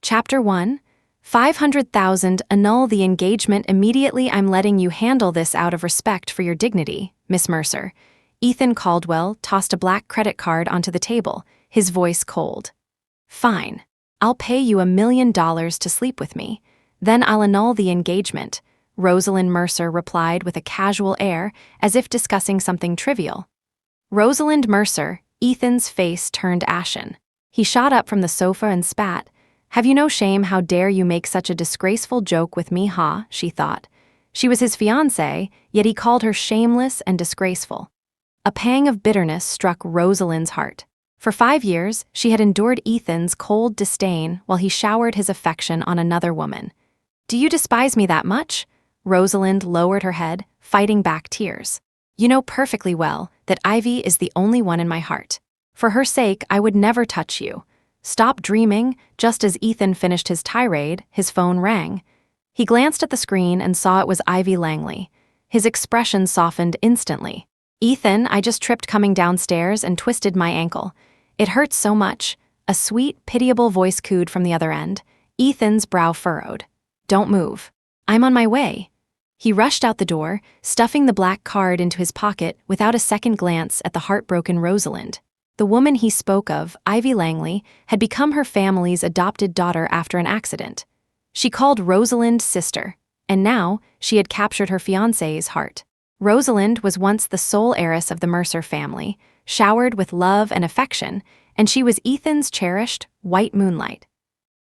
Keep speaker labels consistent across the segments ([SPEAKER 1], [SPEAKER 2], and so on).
[SPEAKER 1] Chapter 1. 500,000. Annul the engagement immediately. I'm letting you handle this out of respect for your dignity, Miss Mercer. Ethan Caldwell tossed a black credit card onto the table, his voice cold. Fine. I'll pay you $1 million to sleep with me. Then I'll annul the engagement, Rosalind Mercer replied with a casual air, as if discussing something trivial. Rosalind Mercer, Ethan's face turned ashen. He shot up from the sofa and spat. Have you no shame? How dare you make such a disgraceful joke with me, huh? She thought. She was his fiancé, yet he called her shameless and disgraceful. A pang of bitterness struck Rosalind's heart. For 5 years, she had endured Ethan's cold disdain while he showered his affection on another woman. Do you despise me that much? Rosalind lowered her head, fighting back tears. You know perfectly well that Ivy is the only one in my heart. For her sake, I would never touch you. Stop dreaming. Just as Ethan finished his tirade, his phone rang. He glanced at the screen and saw it was Ivy Langley. His expression softened instantly. Ethan, I just tripped coming downstairs and twisted my ankle. It hurts so much. A sweet, pitiable voice cooed from the other end. Ethan's brow furrowed. Don't move. I'm on my way. He rushed out the door, stuffing the black card into his pocket without a second glance at the heartbroken Rosalind. The woman he spoke of, Ivy Langley, had become her family's adopted daughter after an accident. She called Rosalind sister, and now she had captured her fiancé's heart. Rosalind was once the sole heiress of the Mercer family, showered with love and affection, and she was Ethan's cherished white moonlight.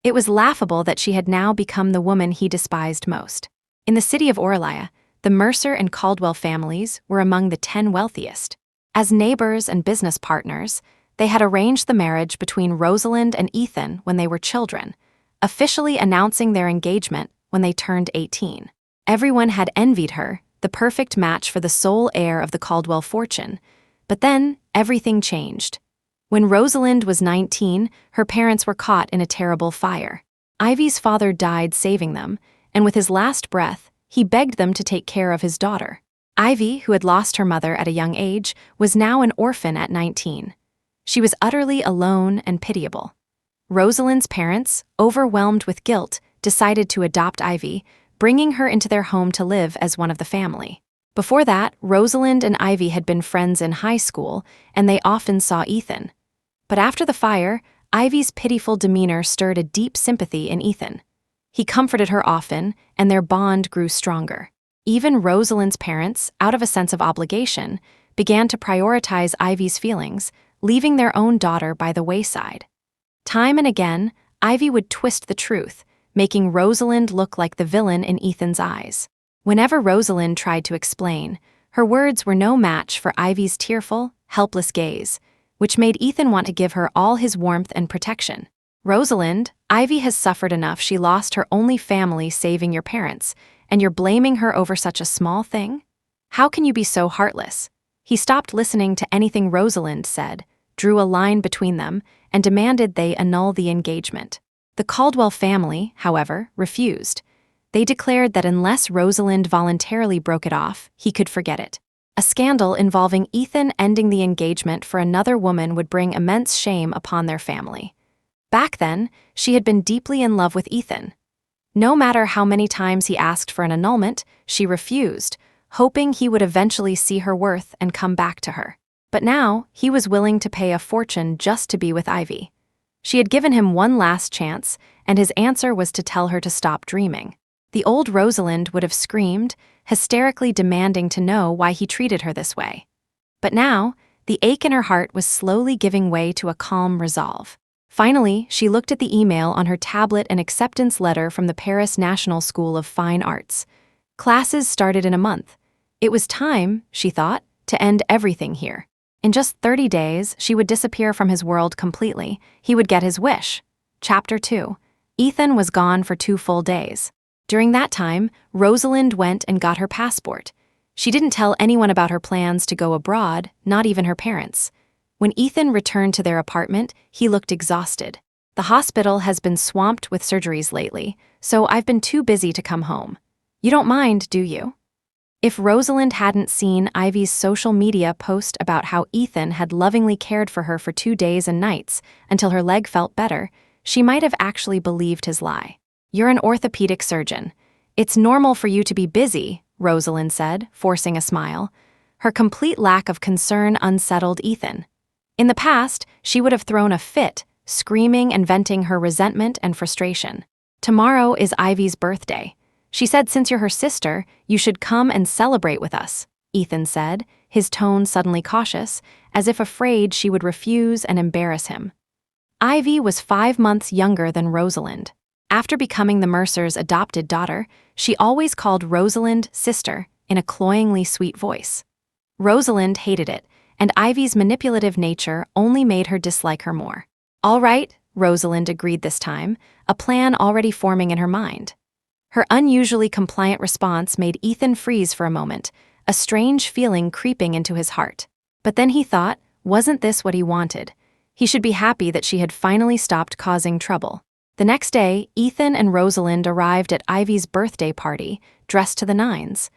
[SPEAKER 1] It was laughable that she had now become the woman he despised most. In the city of Orlia, the Mercer and Caldwell families were among the 10 wealthiest. As neighbors and business partners, they had arranged the marriage between Rosalind and Ethan when they were children, officially announcing their engagement when they turned 18. Everyone had envied her, the perfect match for the sole heir of the Caldwell fortune. But then, everything changed. When Rosalind was 19, her parents were caught in a terrible fire. Ivy's father died saving them, and with his last breath, he begged them to take care of his daughter. Ivy, who had lost her mother at a young age, was now an orphan at 19. She was utterly alone and pitiable. Rosalind's parents, overwhelmed with guilt, decided to adopt Ivy, bringing her into their home to live as one of the family. Before that, Rosalind and Ivy had been friends in high school, and they often saw Ethan. But after the fire, Ivy's pitiful demeanor stirred a deep sympathy in Ethan. He comforted her often, and their bond grew stronger. Even Rosalind's parents, out of a sense of obligation, began to prioritize Ivy's feelings, leaving their own daughter by the wayside. Time and again, Ivy would twist the truth, making Rosalind look like the villain in Ethan's eyes. Whenever Rosalind tried to explain, her words were no match for Ivy's tearful, helpless gaze, which made Ethan want to give her all his warmth and protection. Rosalind, Ivy has suffered enough. She lost her only family saving your parents, and you're blaming her over such a small thing? How can you be so heartless? He stopped listening to anything Rosalind said, drew a line between them, and demanded they annul the engagement. The Caldwell family, however, refused. They declared that unless Rosalind voluntarily broke it off, he could forget it. A scandal involving Ethan ending the engagement for another woman would bring immense shame upon their family. Back then, she had been deeply in love with Ethan. No matter how many times he asked for an annulment, she refused, hoping he would eventually see her worth and come back to her. But now, he was willing to pay a fortune just to be with Ivy. She had given him one last chance, and his answer was to tell her to stop dreaming. The old Rosalind would have screamed, hysterically demanding to know why he treated her this way. But now, the ache in her heart was slowly giving way to a calm resolve. Finally, she looked at the email on her tablet, an acceptance letter from the Paris National School of Fine Arts. Classes started in a month. It was time, she thought, to end everything here. In just 30 days, she would disappear from his world completely. He would get his wish. Chapter 2. Ethan was gone for 2 full days. During that time, Rosalind went and got her passport. She didn't tell anyone about her plans to go abroad, not even her parents. When Ethan returned to their apartment, he looked exhausted. The hospital has been swamped with surgeries lately, so I've been too busy to come home. You don't mind, do you? If Rosalind hadn't seen Ivy's social media post about how Ethan had lovingly cared for her for 2 days and nights until her leg felt better, she might have actually believed his lie. "You're an orthopedic surgeon. It's normal for you to be busy," Rosalind said, forcing a smile. Her complete lack of concern unsettled Ethan. In the past, she would have thrown a fit, screaming and venting her resentment and frustration. "Tomorrow is Ivy's birthday. She said since you're her sister, you should come and celebrate with us," Ethan said, his tone suddenly cautious, as if afraid she would refuse and embarrass him. Ivy was 5 months younger than Rosalind. After becoming the Mercers' adopted daughter, she always called Rosalind sister in a cloyingly sweet voice. Rosalind hated it, and Ivy's manipulative nature only made her dislike her more. "All right," Rosalind agreed this time, a plan already forming in her mind. Her unusually compliant response made Ethan freeze for a moment, a strange feeling creeping into his heart. But then he thought, wasn't this what he wanted? He should be happy that she had finally stopped causing trouble. The next day, Ethan and Rosalind arrived at Ivy's birthday party, dressed to the nines.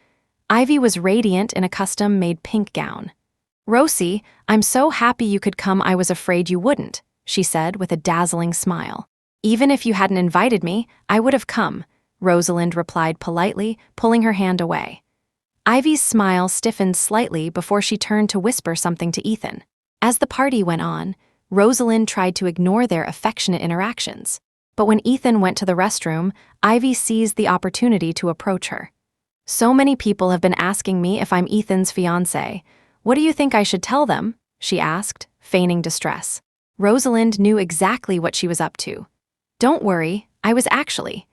[SPEAKER 1] Ivy was radiant in a custom-made pink gown. "Rosie, I'm so happy you could come, I was afraid you wouldn't," she said with a dazzling smile. "Even if you hadn't invited me, I would have come," Rosalind replied politely, pulling her hand away. Ivy's smile stiffened slightly before she turned to whisper something to Ethan. As the party went on, Rosalind tried to ignore their affectionate interactions. But when Ethan went to the restroom, Ivy seized the opportunity to approach her. "So many people have been asking me if I'm Ethan's fiancé. What do you think I should tell them?" she asked, feigning distress. Rosalind knew exactly what she was up to. "Don't worry, I was actually."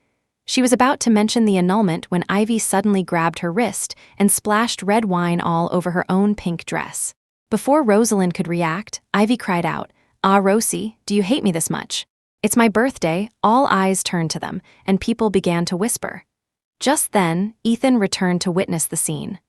[SPEAKER 1] She was about to mention the annulment when Ivy suddenly grabbed her wrist and splashed red wine all over her own pink dress. Before Rosalind could react, Ivy cried out, "Ah, Rosie, do you hate me this much?" "It's my birthday." All eyes turned to them, and people began to whisper. Just then, Ethan returned to witness the scene.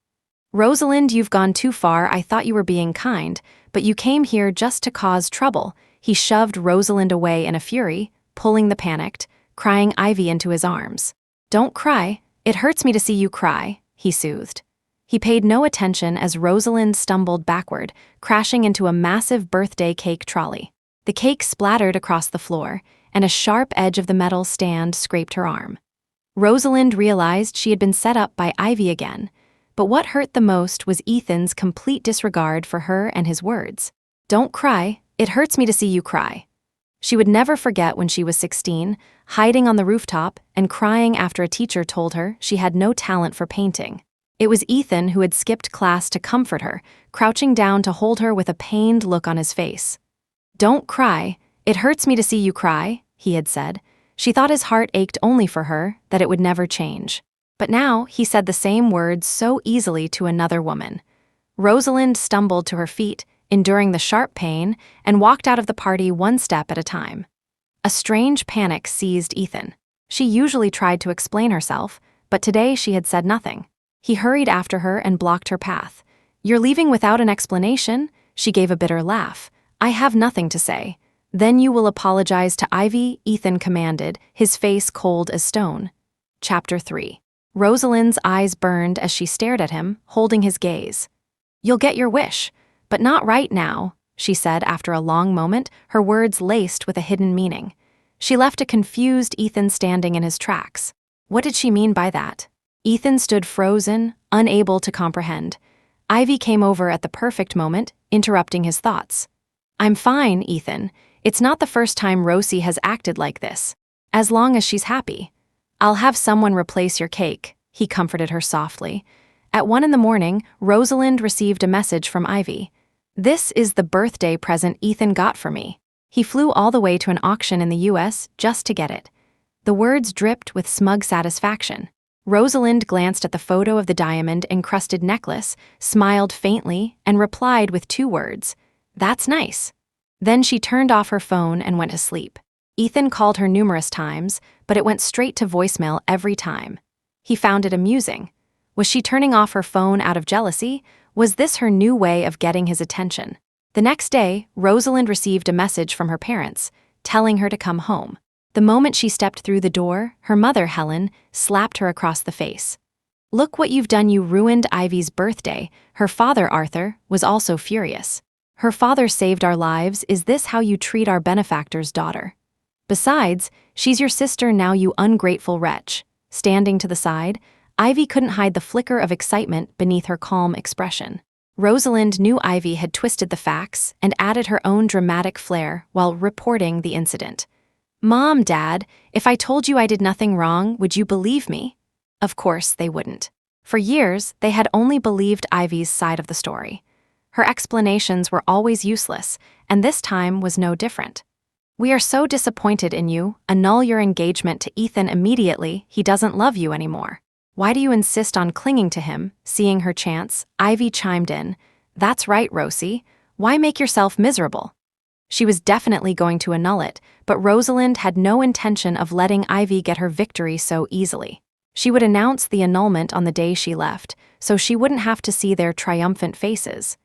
[SPEAKER 1] "Rosalind, you've gone too far. I thought you were being kind, but you came here just to cause trouble." He shoved Rosalind away in a fury, pulling the panicked, crying Ivy into his arms. "Don't cry. It hurts me to see you cry," he soothed. He paid no attention as Rosalind stumbled backward, crashing into a massive birthday cake trolley. The cake splattered across the floor, and a sharp edge of the metal stand scraped her arm. Rosalind realized she had been set up by Ivy again, but what hurt the most was Ethan's complete disregard for her and his words. "Don't cry. It hurts me to see you cry." She would never forget when she was 16, hiding on the rooftop and crying after a teacher told her she had no talent for painting. It was Ethan who had skipped class to comfort her, crouching down to hold her with a pained look on his face. "Don't cry. It hurts me to see you cry," he had said. She thought his heart ached only for her, that it would never change. But now he said the same words so easily to another woman. Rosalind stumbled to her feet, enduring the sharp pain, and walked out of the party one step at a time. A strange panic seized Ethan. She usually tried to explain herself, but today she had said nothing. He hurried after her and blocked her path. "You're leaving without an explanation?" She gave a bitter laugh. "I have nothing to say." "Then you will apologize to Ivy," Ethan commanded, his face cold as stone. Chapter 3. Rosalind's eyes burned as she stared at him, holding his gaze. "You'll get your wish, but not right now," she said after a long moment, her words laced with a hidden meaning. She left a confused Ethan standing in his tracks. What did she mean by that? Ethan stood frozen, unable to comprehend. Ivy came over at the perfect moment, interrupting his thoughts. "I'm fine, Ethan. It's not the first time Rosie has acted like this. As long as she's happy. I'll have someone replace your cake," he comforted her softly. At 1 a.m, Rosalind received a message from Ivy. "This is the birthday present Ethan got for me. He flew all the way to an auction in the US just to get it." The words dripped with smug satisfaction. Rosalind glanced at the photo of the diamond-encrusted necklace, smiled faintly, and replied with 2 words, "That's nice." Then she turned off her phone and went to sleep. Ethan called her numerous times, but it went straight to voicemail every time. He found it amusing. Was she turning off her phone out of jealousy? Was this her new way of getting his attention? The next day, Rosalind received a message from her parents, telling her to come home. The moment she stepped through the door, her mother, Helen, slapped her across the face. "Look what you've done, you ruined Ivy's birthday." Her father, Arthur, was also furious. "Her father saved our lives. Is this how you treat our benefactor's daughter?" Besides, she's your sister now, you ungrateful wretch. Standing to the side, Ivy couldn't hide the flicker of excitement beneath her calm expression. Rosalind knew Ivy had twisted the facts and added her own dramatic flair while reporting the incident. "Mom, Dad, if I told you I did nothing wrong, would you believe me?" Of course they wouldn't. For years, they had only believed Ivy's side of the story. Her explanations were always useless, and this time was no different. "We are so disappointed in you. Annul your engagement to Ethan immediately. He doesn't love you anymore." "Why do you insist on clinging to him?" Seeing her chance, Ivy chimed in. "That's right, Rosie. Why make yourself miserable?" She was definitely going to annul it, but Rosalind had no intention of letting Ivy get her victory so easily. She would announce the annulment on the day she left, so she wouldn't have to see their triumphant faces.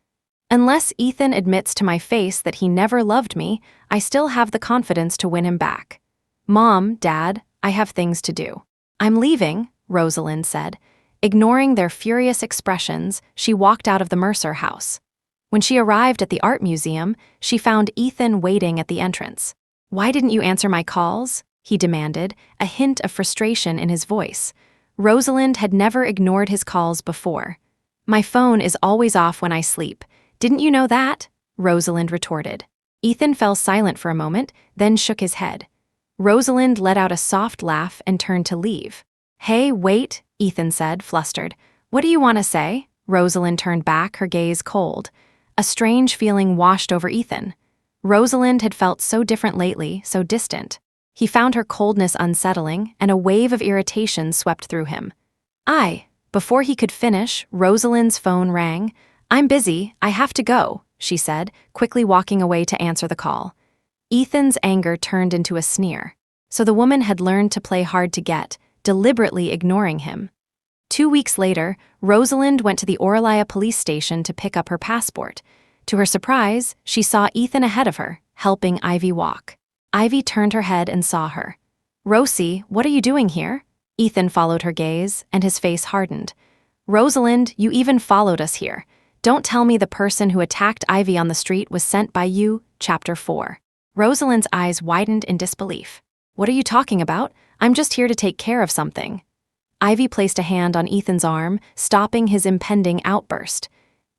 [SPEAKER 1] "Unless Ethan admits to my face that he never loved me, I still have the confidence to win him back. Mom, Dad, I have things to do. I'm leaving," Rosalind said. Ignoring their furious expressions, she walked out of the Mercer house. When she arrived at the art museum, she found Ethan waiting at the entrance. "Why didn't you answer my calls?" he demanded, a hint of frustration in his voice. Rosalind had never ignored his calls before. "My phone is always off when I sleep. Didn't you know that?" Rosalind retorted. Ethan fell silent for a moment, then shook his head. Rosalind let out a soft laugh and turned to leave. "Hey, wait," Ethan said, flustered. "What do you want to say?" Rosalind turned back, her gaze cold. A strange feeling washed over Ethan. Rosalind had felt so different lately, so distant. He found her coldness unsettling, and a wave of irritation swept through him. Before he could finish, Rosalind's phone rang. "I'm busy, I have to go," she said, quickly walking away to answer the call. Ethan's anger turned into a sneer. So the woman had learned to play hard to get, deliberately ignoring him. 2 weeks later, Rosalind went to the Oralia police station to pick up her passport. To her surprise, she saw Ethan ahead of her, helping Ivy walk. Ivy turned her head and saw her. "Rosie, what are you doing here?" Ethan followed her gaze, and his face hardened. "Rosalind, you even followed us here. Don't tell me the person who attacked Ivy on the street was sent by you." Chapter 4. Rosalind's eyes widened in disbelief. "What are you talking about? I'm just here to take care of something." Ivy placed a hand on Ethan's arm, stopping his impending outburst.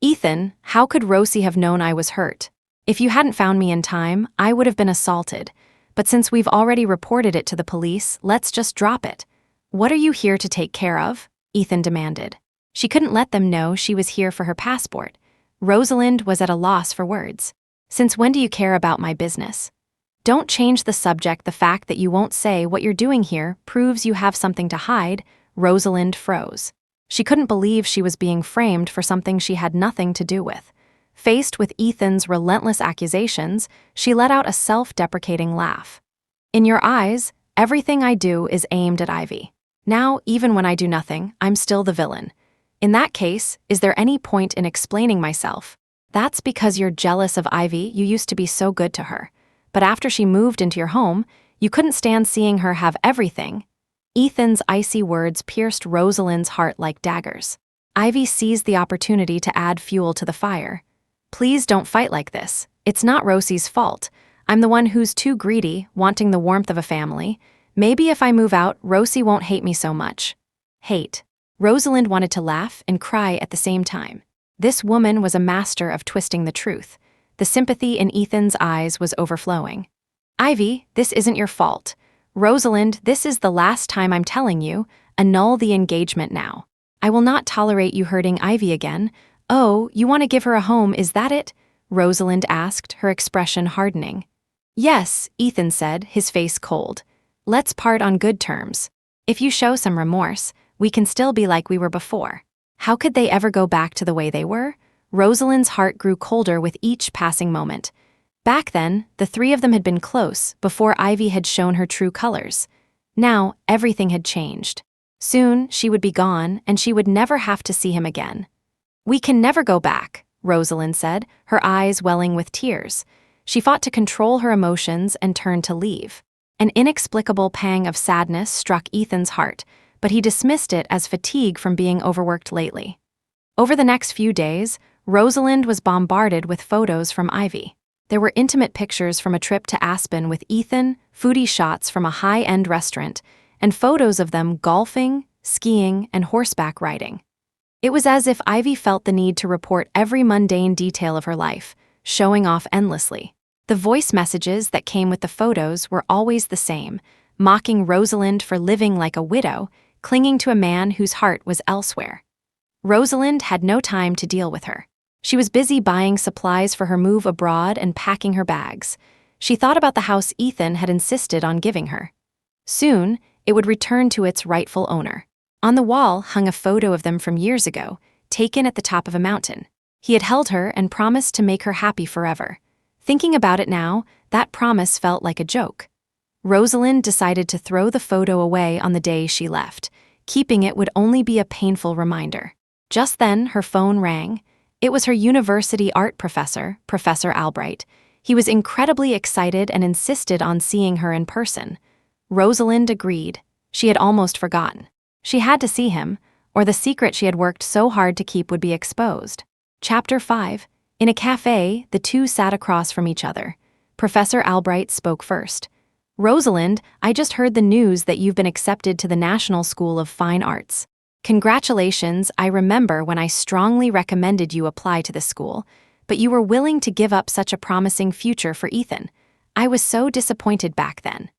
[SPEAKER 1] "Ethan, how could Rosie have known I was hurt? If you hadn't found me in time, I would have been assaulted. But since we've already reported it to the police, let's just drop it." "What are you here to take care of?" Ethan demanded. She couldn't let them know she was here for her passport. Rosalind was at a loss for words. "Since when do you care about my business?" "Don't change the subject. The fact that you won't say what you're doing here proves you have something to hide." Rosalind froze. She couldn't believe she was being framed for something she had nothing to do with. Faced with Ethan's relentless accusations, she let out a self-deprecating laugh. "In your eyes, everything I do is aimed at Ivy. Now, even when I do nothing, I'm still the villain. In that case, is there any point in explaining myself? That's because you're jealous of Ivy. You used to be so good to her. But after she moved into your home, you couldn't stand seeing her have everything." Ethan's icy words pierced Rosalind's heart like daggers. Ivy seized the opportunity to add fuel to the fire. "Please don't fight like this. It's not Rosie's fault. I'm the one who's too greedy, wanting the warmth of a family. Maybe if I move out, Rosie won't hate me so much." Hate. Rosalind wanted to laugh and cry at the same time. This woman was a master of twisting the truth. The sympathy in Ethan's eyes was overflowing. "Ivy, this isn't your fault. Rosalind, this is the last time I'm telling you. Annul the engagement now. I will not tolerate you hurting Ivy again." "Oh, you want to give her a home, is that it?" Rosalind asked, her expression hardening. "Yes," Ethan said, his face cold. "Let's part on good terms. If you show some remorse, we can still be like we were before." How could they ever go back to the way they were? Rosalind's heart grew colder with each passing moment. Back then, the three of them had been close, before Ivy had shown her true colors. Now, everything had changed. Soon, she would be gone, and she would never have to see him again. "We can never go back," Rosalind said, her eyes welling with tears. She fought to control her emotions and turned to leave. An inexplicable pang of sadness struck Ethan's heart, but he dismissed it as fatigue from being overworked lately. Over the next few days, Rosalind was bombarded with photos from Ivy. There were intimate pictures from a trip to Aspen with Ethan, foodie shots from a high-end restaurant, and photos of them golfing, skiing, and horseback riding. It was as if Ivy felt the need to report every mundane detail of her life, showing off endlessly. The voice messages that came with the photos were always the same, mocking Rosalind for living like a widow, clinging to a man whose heart was elsewhere. Rosalind had no time to deal with her. She was busy buying supplies for her move abroad and packing her bags. She thought about the house Ethan had insisted on giving her. Soon, it would return to its rightful owner. On the wall hung a photo of them from years ago, taken at the top of a mountain. He had held her and promised to make her happy forever. Thinking about it now, that promise felt like a joke. Rosalind decided to throw the photo away on the day she left. Keeping it would only be a painful reminder. Just then, her phone rang. It was her university art professor, Professor Albright. He was incredibly excited and insisted on seeing her in person. Rosalind agreed. She had almost forgotten. She had to see him, or the secret she had worked so hard to keep would be exposed. Chapter 5. In a cafe, the two sat across from each other. Professor Albright spoke first. "Rosalind, I just heard the news that you've been accepted to the National School of Fine Arts. Congratulations, I remember when I strongly recommended you apply to the school, but you were willing to give up such a promising future for Ethan. I was so disappointed back then."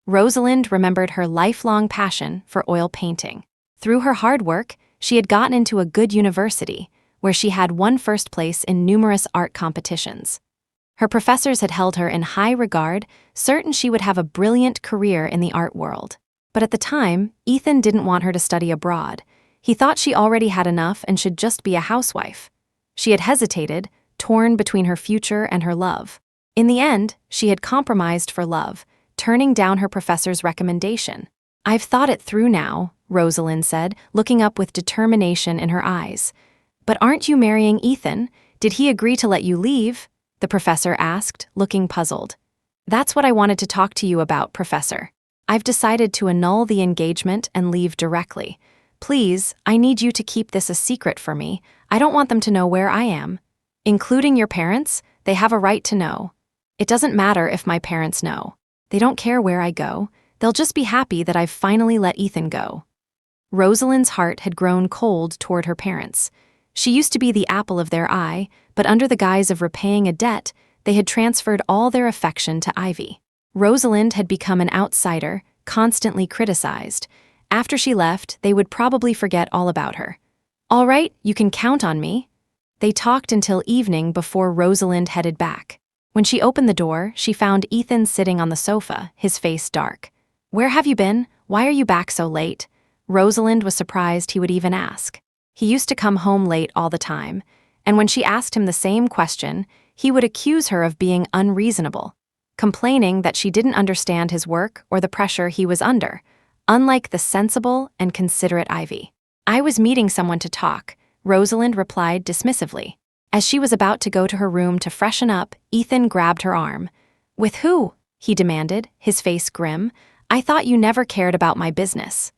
[SPEAKER 1] Rosalind remembered her lifelong passion for oil painting. Through her hard work, she had gotten into a good university, where she had won first place in numerous art competitions. Her professors had held her in high regard, certain she would have a brilliant career in the art world. But at the time, Ethan didn't want her to study abroad. He thought she already had enough and should just be a housewife. She had hesitated, torn between her future and her love. In the end, she had compromised for love, turning down her professor's recommendation. "I've thought it through now," Rosalind said, looking up with determination in her eyes. "But aren't you marrying Ethan? Did he agree to let you leave?" the professor asked, looking puzzled. "That's what I wanted to talk to you about, Professor. I've decided to annul the engagement and leave directly. Please, I need you to keep this a secret for me. I don't want them to know where I am. Including your parents, they have a right to know. It doesn't matter if my parents know. They don't care where I go. They'll just be happy that I've finally let Ethan go." Rosalind's heart had grown cold toward her parents. She used to be the apple of their eye, but under the guise of repaying a debt, they had transferred all their affection to Ivy. Rosalind had become an outsider, constantly criticized. After she left, they would probably forget all about her. "All right, you can count on me." They talked until evening before Rosalind headed back. When she opened the door, she found Ethan sitting on the sofa, his face dark. "Where have you been? Why are you back so late?" Rosalind was surprised he would even ask. He used to come home late all the time, and when she asked him the same question, he would accuse her of being unreasonable, complaining that she didn't understand his work or the pressure he was under, unlike the sensible and considerate Ivy. "I was meeting someone to talk," Rosalind replied dismissively. As she was about to go to her room to freshen up, Ethan grabbed her arm. "With who?" he demanded, his face grim. "I thought you never cared about my business."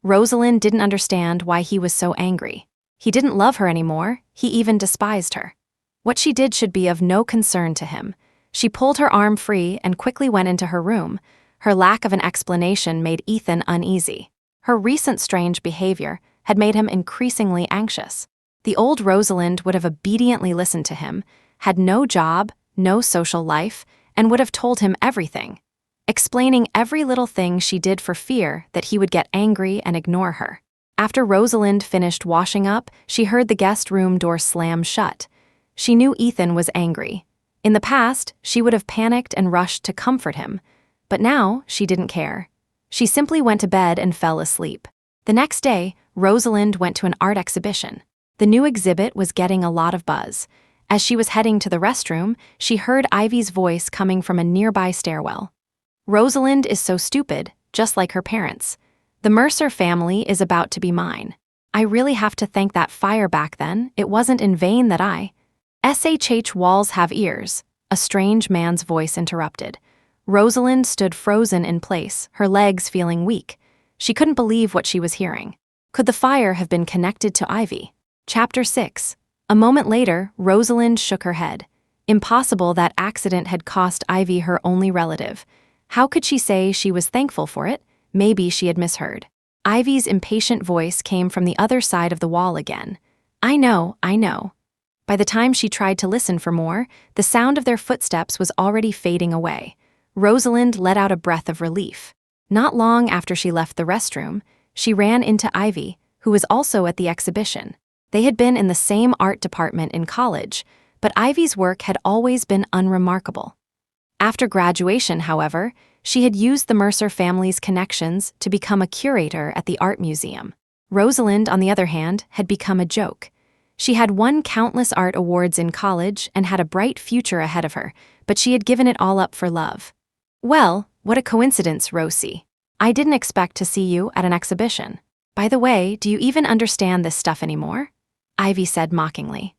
[SPEAKER 1] Rosalind didn't understand why he was so angry. He didn't love her anymore, he even despised her. What she did should be of no concern to him. She pulled her arm free and quickly went into her room. Her lack of an explanation made Ethan uneasy. Her recent strange behavior had made him increasingly anxious. The old Rosalind would have obediently listened to him, had no job, no social life, and would have told him everything, explaining every little thing she did for fear that he would get angry and ignore her. After Rosalind finished washing up, she heard the guest room door slam shut. She knew Ethan was angry. In the past, she would have panicked and rushed to comfort him, but now she didn't care. She simply went to bed and fell asleep. The next day, Rosalind went to an art exhibition. The new exhibit was getting a lot of buzz. As she was heading to the restroom, she heard Ivy's voice coming from a nearby stairwell. "Rosalind is so stupid, just like her parents. The Mercer family is about to be mine. I really have to thank that fire back then. It wasn't in vain that I—" "SHH walls have ears," a strange man's voice interrupted. Rosalind stood frozen in place, her legs feeling weak. She couldn't believe what she was hearing. Could the fire have been connected to Ivy? Chapter 6. A moment later, Rosalind shook her head. Impossible that accident had cost Ivy her only relative. How could she say she was thankful for it? Maybe she had misheard. Ivy's impatient voice came from the other side of the wall again. I know. By the time she tried to listen for more, the sound of their footsteps was already fading away. Rosalind let out a breath of relief. Not long after she left the restroom, she ran into Ivy, who was also at the exhibition. They had been in the same art department in college, but Ivy's work had always been unremarkable. After graduation, however, she had used the Mercer family's connections to become a curator at the art museum. Rosalind, on the other hand, had become a joke. She had won countless art awards in college and had a bright future ahead of her, but she had given it all up for love. Well, what a coincidence, Rosie. I didn't expect to see you at an exhibition. By the way, do you even understand this stuff anymore? Ivy said mockingly.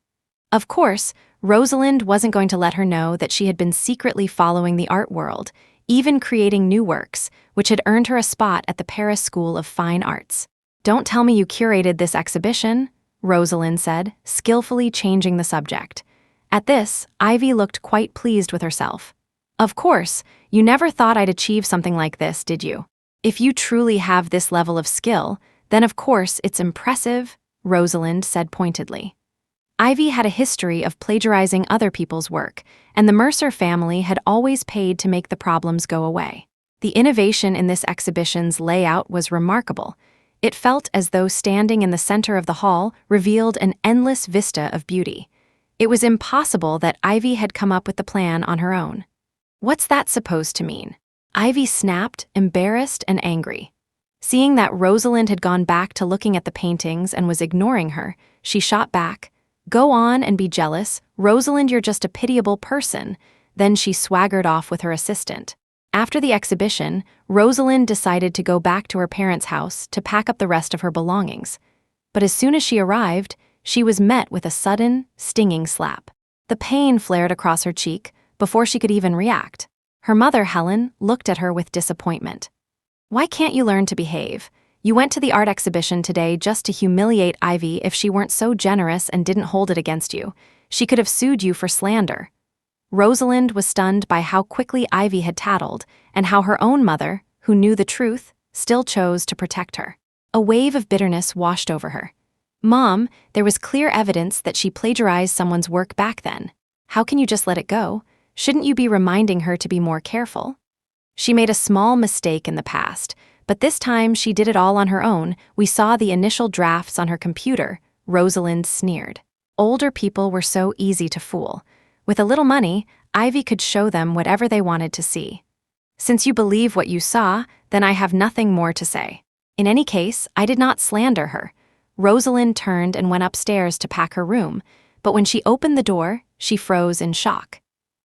[SPEAKER 1] Of course, Rosalind wasn't going to let her know that she had been secretly following the art world, even creating new works, which had earned her a spot at the Paris School of Fine Arts. Don't tell me you curated this exhibition, Rosalind said, skillfully changing the subject. At this, Ivy looked quite pleased with herself. Of course, you never thought I'd achieve something like this, did you? If you truly have this level of skill, then of course it's impressive, Rosalind said pointedly. Ivy had a history of plagiarizing other people's work, and the Mercer family had always paid to make the problems go away. The innovation in this exhibition's layout was remarkable. It felt as though standing in the center of the hall revealed an endless vista of beauty. It was impossible that Ivy had come up with the plan on her own. What's that supposed to mean? Ivy snapped, embarrassed and angry. Seeing that Rosalind had gone back to looking at the paintings and was ignoring her, she shot back. Go on and be jealous, Rosalind, you're just a pitiable person. Then she swaggered off with her assistant. After the exhibition, Rosalind decided to go back to her parents' house to pack up the rest of her belongings. But as soon as she arrived, she was met with a sudden, stinging slap. The pain flared across her cheek before she could even react. Her mother, Helen, looked at her with disappointment. Why can't you learn to behave? You went to the art exhibition today just to humiliate Ivy. If she weren't so generous and didn't hold it against you, she could have sued you for slander. Rosalind was stunned by how quickly Ivy had tattled and how her own mother, who knew the truth, still chose to protect her. A wave of bitterness washed over her. Mom, there was clear evidence that she plagiarized someone's work back then. How can you just let it go? Shouldn't you be reminding her to be more careful? She made a small mistake in the past, but this time she did it all on her own. We saw the initial drafts on her computer, Rosalind sneered. Older people were so easy to fool. With a little money, Ivy could show them whatever they wanted to see. Since you believe what you saw, then I have nothing more to say. In any case, I did not slander her. Rosalind turned and went upstairs to pack her room, but when she opened the door, she froze in shock.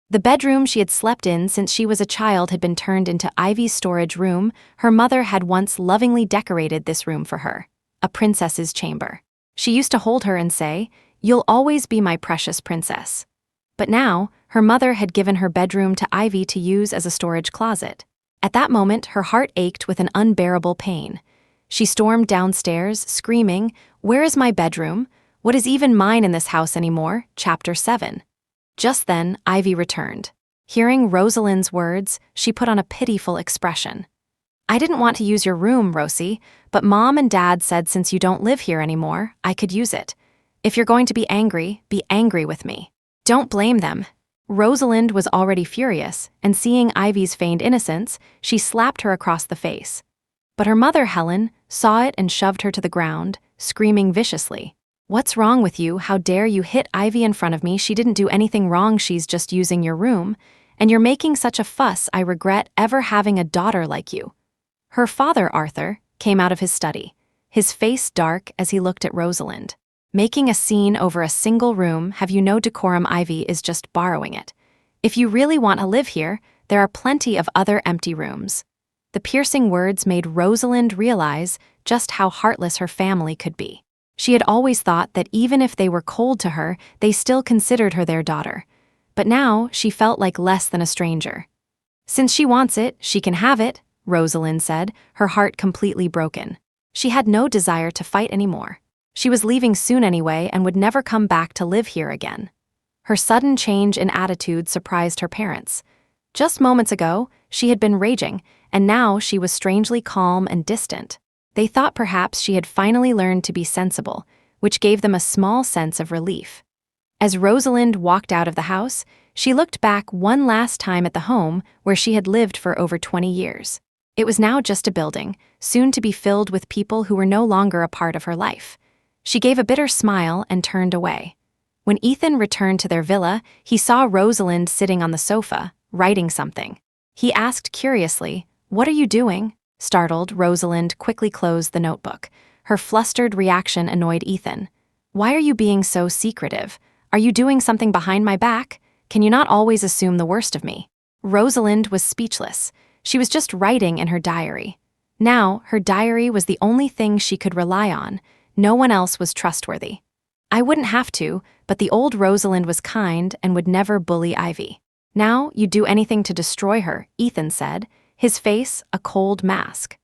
[SPEAKER 1] The bedroom she had slept in since she was a child had been turned into Ivy's storage room. Her mother had once lovingly decorated this room for her, a princess's chamber. She used to hold her and say, "You'll always be my precious princess." But now, her mother had given her bedroom to Ivy to use as a storage closet. At that moment, her heart ached with an unbearable pain. She stormed downstairs, screaming, "Where is my bedroom? What is even mine in this house anymore?" Chapter 7. Just then, Ivy returned. Hearing Rosalind's words, she put on a pitiful expression. "I didn't want to use your room, Rosie, but Mom and Dad said since you don't live here anymore, I could use it. If you're going to be angry with me. Don't blame them." Rosalind was already furious, and seeing Ivy's feigned innocence, she slapped her across the face. But her mother, Helen, saw it and shoved her to the ground, screaming viciously. "What's wrong with you? How dare you hit Ivy in front of me? She didn't do anything wrong, she's just using your room. And you're making such a fuss, I regret ever having a daughter like you." Her father, Arthur, came out of his study, his face dark as he looked at Rosalind. "Making a scene over a single room, have you no decorum? Ivy is just borrowing it. If you really want to live here, there are plenty of other empty rooms." The piercing words made Rosalind realize just how heartless her family could be. She had always thought that even if they were cold to her, they still considered her their daughter. But now she felt like less than a stranger. "Since she wants it, she can have it," Rosalind said, her heart completely broken. She had no desire to fight anymore. She was leaving soon anyway and would never come back to live here again. Her sudden change in attitude surprised her parents. Just moments ago, she had been raging, and now she was strangely calm and distant. They thought perhaps she had finally learned to be sensible, which gave them a small sense of relief. As Rosalind walked out of the house, she looked back one last time at the home where she had lived for over 20 years. It was now just a building, soon to be filled with people who were no longer a part of her life. She gave a bitter smile and turned away. When Ethan returned to their villa, he saw Rosalind sitting on the sofa, writing something. He asked curiously, "What are you doing?" Startled, Rosalind quickly closed the notebook. Her flustered reaction annoyed Ethan. "Why are you being so secretive? Are you doing something behind my back? Can you not always assume the worst of me?" Rosalind was speechless. She was just writing in her diary. Now, her diary was the only thing she could rely on. No one else was trustworthy. "I wouldn't have to, but the old Rosalind was kind and would never bully Ivy. Now you'd do anything to destroy her," Ethan said, his face a cold mask.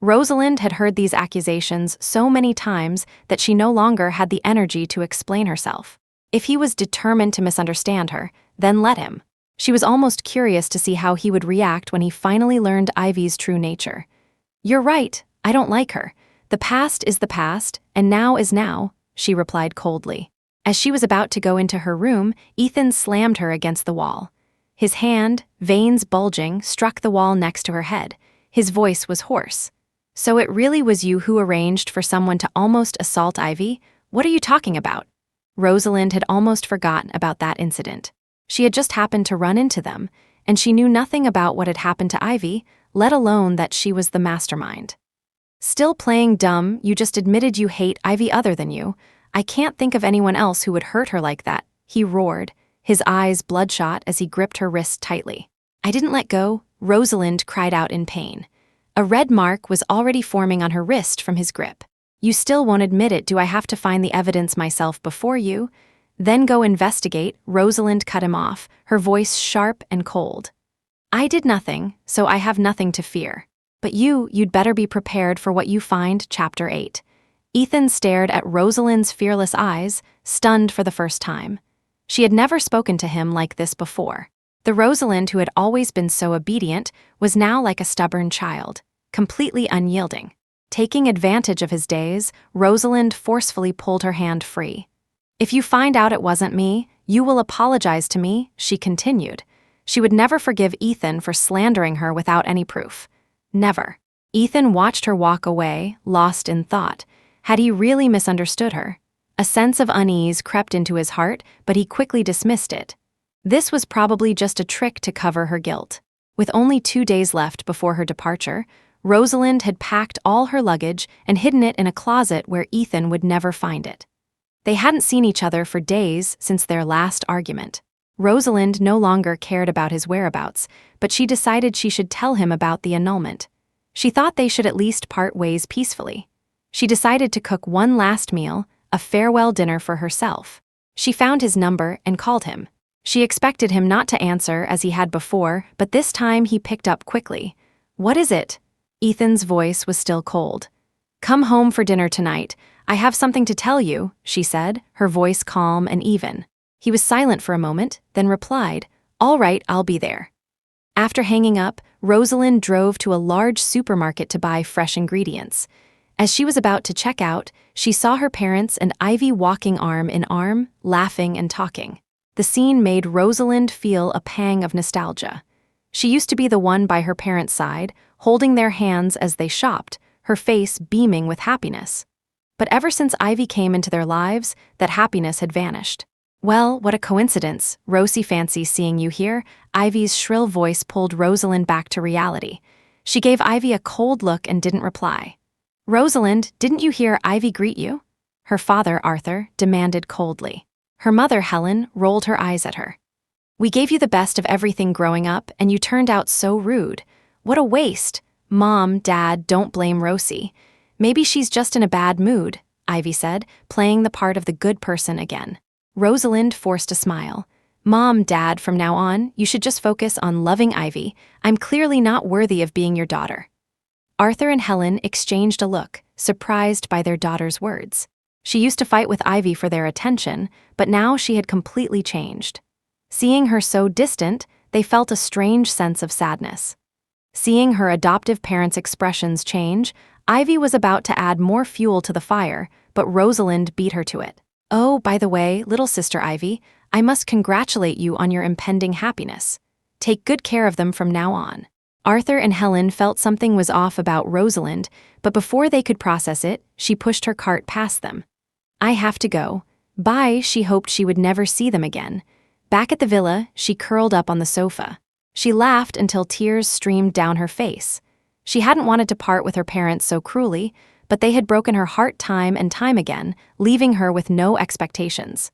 [SPEAKER 1] Rosalind had heard these accusations so many times that she no longer had the energy to explain herself. If he was determined to misunderstand her, then let him. She was almost curious to see how he would react when he finally learned Ivy's true nature. "You're right, I don't like her. The past is the past, and now is now," she replied coldly. As she was about to go into her room, Ethan slammed her against the wall. His hand, veins bulging, struck the wall next to her head. His voice was hoarse. "So it really was you who arranged for someone to almost assault Ivy? What are you talking about?" Rosalind had almost forgotten about that incident. She had just happened to run into them, and she knew nothing about what had happened to Ivy, let alone that she was the mastermind. "Still playing dumb, you just admitted you hate Ivy other than you. I can't think of anyone else who would hurt her like that," he roared, his eyes bloodshot as he gripped her wrist tightly. "I didn't let go," Rosalind cried out in pain. A red mark was already forming on her wrist from his grip. "You still won't admit it. Do I have to find the evidence myself before you? Then go investigate," Rosalind cut him off, her voice sharp and cold. "I did nothing, so I have nothing to fear. But you'd better be prepared for what you find." Chapter 8. Ethan stared at Rosalind's fearless eyes, stunned for the first time. She had never spoken to him like this before. The Rosalind who had always been so obedient was now like a stubborn child, completely unyielding. Taking advantage of his daze, Rosalind forcefully pulled her hand free. "If you find out it wasn't me, you will apologize to me," she continued. She would never forgive Ethan for slandering her without any proof. Never. Ethan watched her walk away, lost in thought. Had he really misunderstood her? A sense of unease crept into his heart, but he quickly dismissed it. This was probably just a trick to cover her guilt. With only 2 days left before her departure, Rosalind had packed all her luggage and hidden it in a closet where Ethan would never find it. They hadn't seen each other for days since their last argument. Rosalind no longer cared about his whereabouts, but she decided she should tell him about the annulment. She thought they should at least part ways peacefully. She decided to cook one last meal, a farewell dinner for herself. She found his number and called him. She expected him not to answer as he had before, but this time he picked up quickly. "What is it?" Ethan's voice was still cold. "Come home for dinner tonight. I have something to tell you," she said, her voice calm and even. He was silent for a moment, then replied, "All right, I'll be there." After hanging up, Rosalind drove to a large supermarket to buy fresh ingredients. As she was about to check out, she saw her parents and Ivy walking arm in arm, laughing and talking. The scene made Rosalind feel a pang of nostalgia. She used to be the one by her parents' side, holding their hands as they shopped, her face beaming with happiness. But ever since Ivy came into their lives, that happiness had vanished. "Well, what a coincidence. Rosie fancies seeing you here." Ivy's shrill voice pulled Rosalind back to reality. She gave Ivy a cold look and didn't reply. "Rosalind, didn't you hear Ivy greet you?" her father, Arthur, demanded coldly. Her mother, Helen, rolled her eyes at her. "We gave you the best of everything growing up, and you turned out so rude. What a waste." "Mom, Dad, don't blame Rosie. Maybe she's just in a bad mood," Ivy said, playing the part of the good person again. Rosalind forced a smile. "Mom, Dad, from now on, you should just focus on loving Ivy. I'm clearly not worthy of being your daughter." Arthur and Helen exchanged a look, surprised by their daughter's words. She used to fight with Ivy for their attention, but now she had completely changed. Seeing her so distant, they felt a strange sense of sadness. Seeing her adoptive parents' expressions change, Ivy was about to add more fuel to the fire, but Rosalind beat her to it. "Oh, by the way, little sister Ivy, I must congratulate you on your impending happiness. Take good care of them from now on." Arthur and Helen felt something was off about Rosalind, but before they could process it, she pushed her cart past them. "I have to go. Bye." She hoped she would never see them again. Back at the villa, she curled up on the sofa. She laughed until tears streamed down her face. She hadn't wanted to part with her parents so cruelly, but they had broken her heart time and time again, leaving her with no expectations.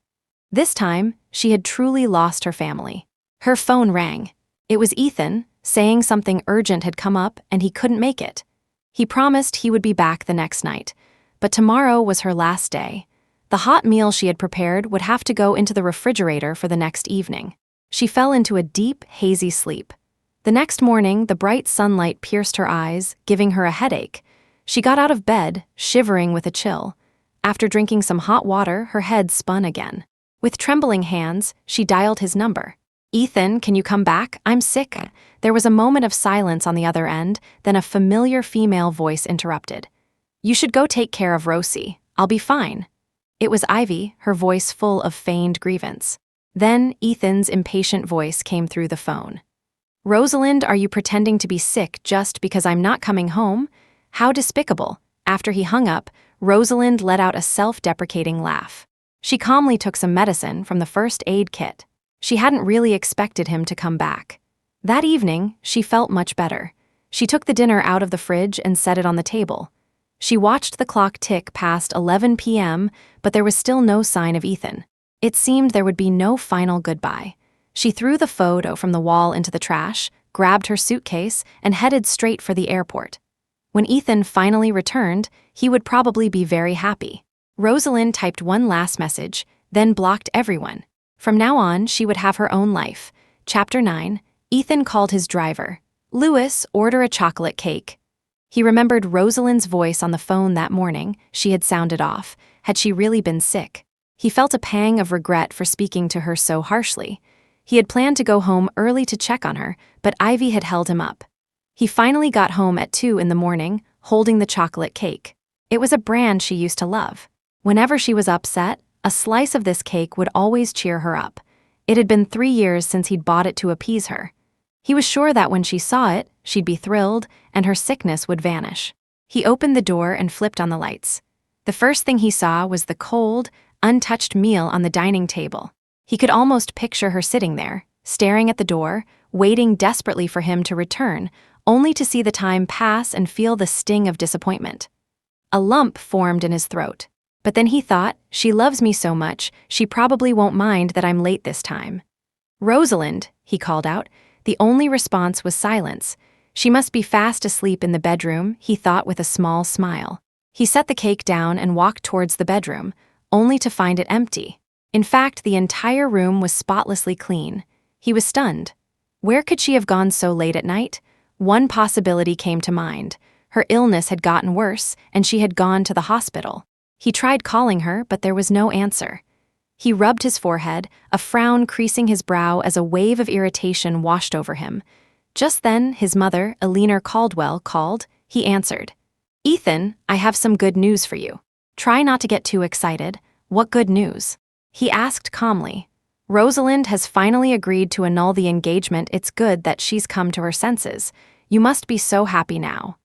[SPEAKER 1] This time, she had truly lost her family. Her phone rang. It was Ethan, saying something urgent had come up and he couldn't make it. He promised he would be back the next night, but tomorrow was her last day. The hot meal she had prepared would have to go into the refrigerator for the next evening. She fell into a deep, hazy sleep. The next morning, the bright sunlight pierced her eyes, giving her a headache. She got out of bed, shivering with a chill. After drinking some hot water, her head spun again. With trembling hands, she dialed his number. "Ethan, can you come back? I'm sick." There was a moment of silence on the other end, then a familiar female voice interrupted. "You should go take care of Rosie. I'll be fine." It was Ivy, her voice full of feigned grievance. Then Ethan's impatient voice came through the phone. "Rosalind, are you pretending to be sick just because I'm not coming home? How despicable." After he hung up, Rosalind let out a self-deprecating laugh. She calmly took some medicine from the first aid kit. She hadn't really expected him to come back. That evening, she felt much better. She took the dinner out of the fridge and set it on the table. She watched the clock tick past 11 p.m., but there was still no sign of Ethan. It seemed there would be no final goodbye. She threw the photo from the wall into the trash, grabbed her suitcase, and headed straight for the airport. When Ethan finally returned, he would probably be very happy. Rosalind typed one last message, then blocked everyone. From now on, she would have her own life. Chapter 9, Ethan called his driver. "Louis, order a chocolate cake." He remembered Rosalind's voice on the phone that morning. She had sounded off. Had she really been sick? He felt a pang of regret for speaking to her so harshly. He had planned to go home early to check on her, but Ivy had held him up. He finally got home at 2 in the morning, holding the chocolate cake. It was a brand she used to love. Whenever she was upset, a slice of this cake would always cheer her up. It had been 3 years since he'd bought it to appease her. He was sure that when she saw it, she'd be thrilled, and her sickness would vanish. He opened the door and flipped on the lights. The first thing he saw was the cold, untouched meal on the dining table. He could almost picture her sitting there, staring at the door, waiting desperately for him to return, only to see the time pass and feel the sting of disappointment. A lump formed in his throat. But then he thought, she loves me so much, she probably won't mind that I'm late this time. "Rosalind," he called out. The only response was silence. She must be fast asleep in the bedroom, he thought with a small smile. He set the cake down and walked towards the bedroom, only to find it empty. In fact, the entire room was spotlessly clean. He was stunned. Where could she have gone so late at night? One possibility came to mind. Her illness had gotten worse, and she had gone to the hospital. He tried calling her, but there was no answer. He rubbed his forehead, a frown creasing his brow as a wave of irritation washed over him. Just then, his mother, Eleanor Caldwell, called. He answered. "Ethan, I have some good news for you." "Try not to get too excited. What good news?" he asked calmly. "Rosalind has finally agreed to annul the engagement. It's good that she's come to her senses. You must be so happy now."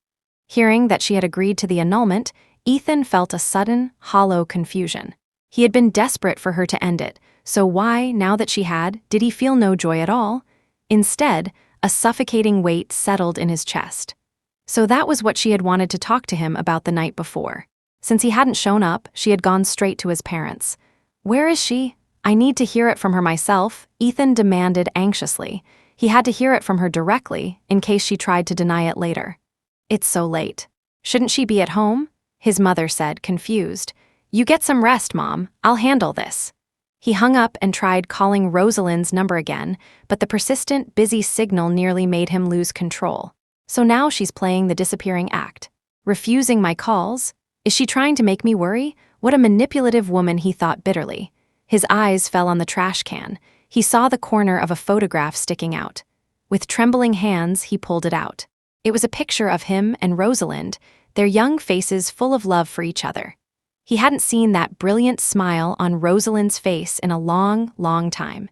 [SPEAKER 1] Hearing that she had agreed to the annulment, Ethan felt a sudden, hollow confusion. He had been desperate for her to end it, so why, now that she had, did he feel no joy at all? Instead, a suffocating weight settled in his chest. So that was what she had wanted to talk to him about the night before. Since he hadn't shown up, she had gone straight to his parents. "Where is she? I need to hear it from her myself," Ethan demanded anxiously. He had to hear it from her directly, in case she tried to deny it later. "It's so late. Shouldn't she be at home?" his mother said, confused. "You get some rest, Mom. I'll handle this." He hung up and tried calling Rosalind's number again, but the persistent, busy signal nearly made him lose control. So now she's playing the disappearing act. Refusing my calls? Is she trying to make me worry? What a manipulative woman, he thought bitterly. His eyes fell on the trash can. He saw the corner of a photograph sticking out. With trembling hands, he pulled it out. It was a picture of him and Rosalind, their young faces full of love for each other. He hadn't seen that brilliant smile on Rosalind's face in a long, long time.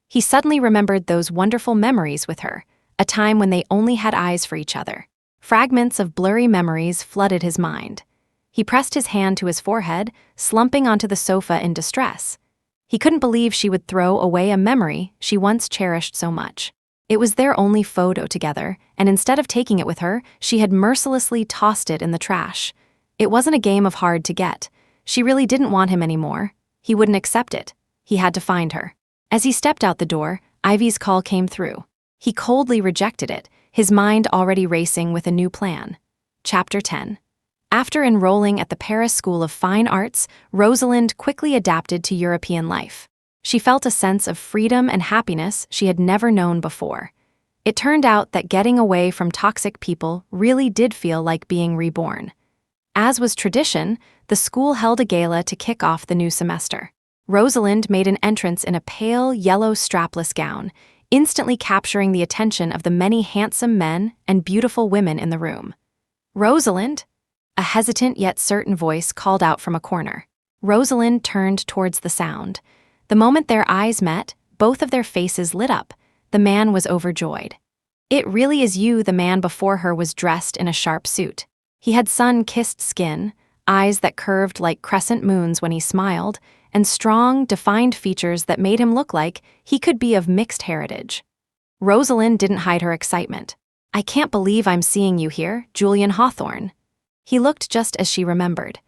[SPEAKER 1] He suddenly remembered those wonderful memories with her, a time when they only had eyes for each other. Fragments of blurry memories flooded his mind. He pressed his hand to his forehead, slumping onto the sofa in distress. He couldn't believe she would throw away a memory she once cherished so much. It was their only photo together, and instead of taking it with her, she had mercilessly tossed it in the trash. It wasn't a game of hard to get. She really didn't want him anymore. He wouldn't accept it. He had to find her. As he stepped out the door, Ivy's call came through. He coldly rejected it, his mind already racing with a new plan. Chapter 10. After enrolling at the Paris School of Fine Arts, Rosalind quickly adapted to European life. She felt a sense of freedom and happiness she had never known before. It turned out that getting away from toxic people really did feel like being reborn. As was tradition, the school held a gala to kick off the new semester. Rosalind made an entrance in a pale yellow strapless gown, instantly capturing the attention of the many handsome men and beautiful women in the room. "Rosalind?" A hesitant yet certain voice called out from a corner. Rosalind turned towards the sound. The moment their eyes met, both of their faces lit up. The man was overjoyed. "It really is you." The man before her was dressed in a sharp suit. He had sun-kissed skin, eyes that curved like crescent moons when he smiled, and strong, defined features that made him look like he could be of mixed heritage. Rosalind didn't hide her excitement. "I can't believe I'm seeing you here, Julian Hawthorne." He looked just as she remembered.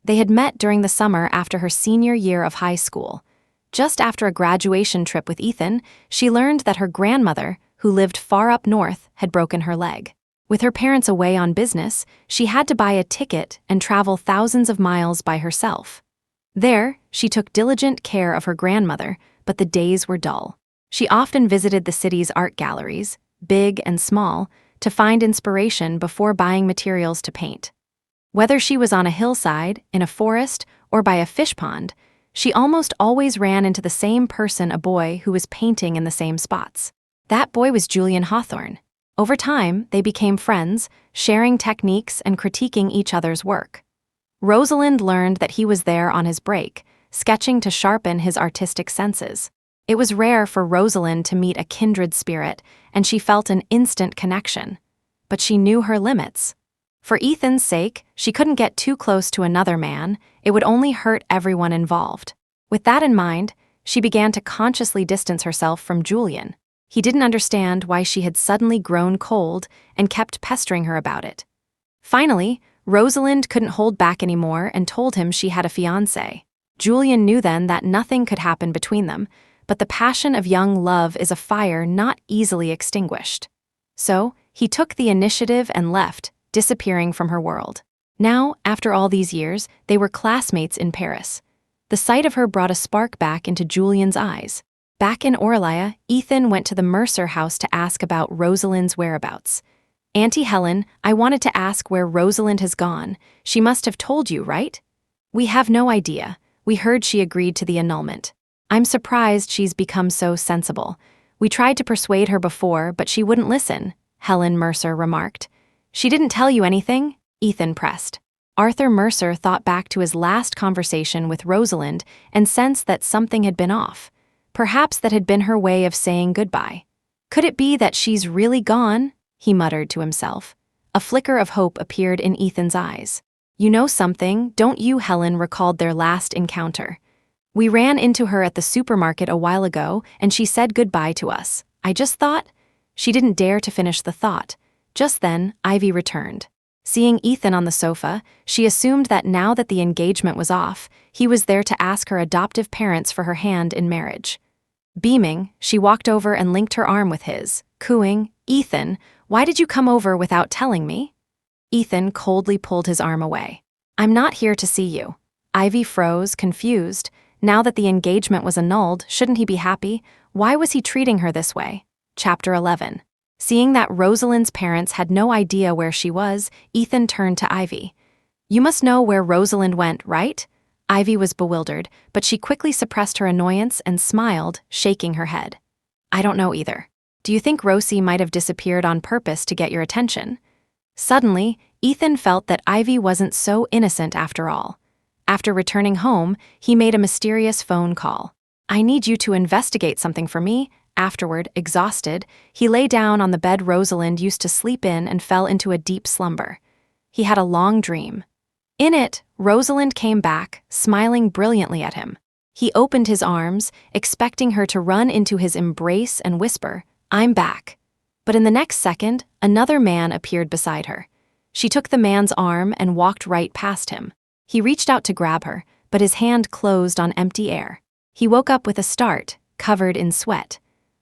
[SPEAKER 1] They had met during the summer after her senior year of high school. Just after a graduation trip with Ethan, she learned that her grandmother, who lived far up north, had broken her leg. With her parents away on business, she had to buy a ticket and travel thousands of miles by herself. There, she took diligent care of her grandmother, but the days were dull. She often visited the city's art galleries, big and small, to find inspiration before buying materials to paint. Whether she was on a hillside, in a forest, or by a fish pond, she almost always ran into the same person, a boy who was painting in the same spots. That boy was Julian Hawthorne. Over time, they became friends, sharing techniques and critiquing each other's work. Rosalind learned that he was there on his break, sketching to sharpen his artistic senses. It was rare for Rosalind to meet a kindred spirit, and she felt an instant connection. But she knew her limits. For Ethan's sake, she couldn't get too close to another man. It would only hurt everyone involved. With that in mind, she began to consciously distance herself from Julian. He didn't understand why she had suddenly grown cold and kept pestering her about it. Finally, Rosalind couldn't hold back anymore and told him she had a fiancé. Julian knew then that nothing could happen between them, but the passion of young love is a fire not easily extinguished. So, he took the initiative and left, disappearing from her world. Now, after all these years, they were classmates in Paris. The sight of her brought a spark back into Julian's eyes. Back in Orlia, Ethan went to the Mercer house to ask about Rosalind's whereabouts. "Auntie Helen, I wanted to ask where Rosalind has gone. She must have told you, right?" "We have no idea. We heard she agreed to the annulment. I'm surprised she's become so sensible. We tried to persuade her before, but she wouldn't listen," Helen Mercer remarked. "She didn't tell you anything?" Ethan pressed. Arthur Mercer thought back to his last conversation with Rosalind and sensed that something had been off. Perhaps that had been her way of saying goodbye. "Could it be that she's really gone?" he muttered to himself. A flicker of hope appeared in Ethan's eyes. "You know something, don't you?" Helen recalled their last encounter. "We ran into her at the supermarket a while ago, and she said goodbye to us. I just thought—" She didn't dare to finish the thought. Just then, Ivy returned. Seeing Ethan on the sofa, she assumed that now that the engagement was off, he was there to ask her adoptive parents for her hand in marriage. Beaming, she walked over and linked her arm with his, cooing, "Ethan, why did you come over without telling me?" Ethan coldly pulled his arm away. "I'm not here to see you." Ivy froze, confused. Now that the engagement was annulled, shouldn't he be happy? Why was he treating her this way? Chapter 11. Seeing that Rosalind's parents had no idea where she was, Ethan turned to Ivy. "You must know where Rosalind went, right?" Ivy was bewildered, but she quickly suppressed her annoyance and smiled, shaking her head. I don't know either. Do you think Rosie might have disappeared on purpose to get your attention? Suddenly, Ethan felt that Ivy wasn't so innocent after all. After returning home, he made a mysterious phone call. I need you to investigate something for me. Afterward, exhausted, he lay down on the bed Rosalind used to sleep in and fell into a deep slumber. He had a long dream. In it, Rosalind came back, smiling brilliantly at him. He opened his arms, expecting her to run into his embrace and whisper, I'm back. But in the next second, another man appeared beside her. She took the man's arm and walked right past him. He reached out to grab her, but his hand closed on empty air. He woke up with a start, covered in sweat.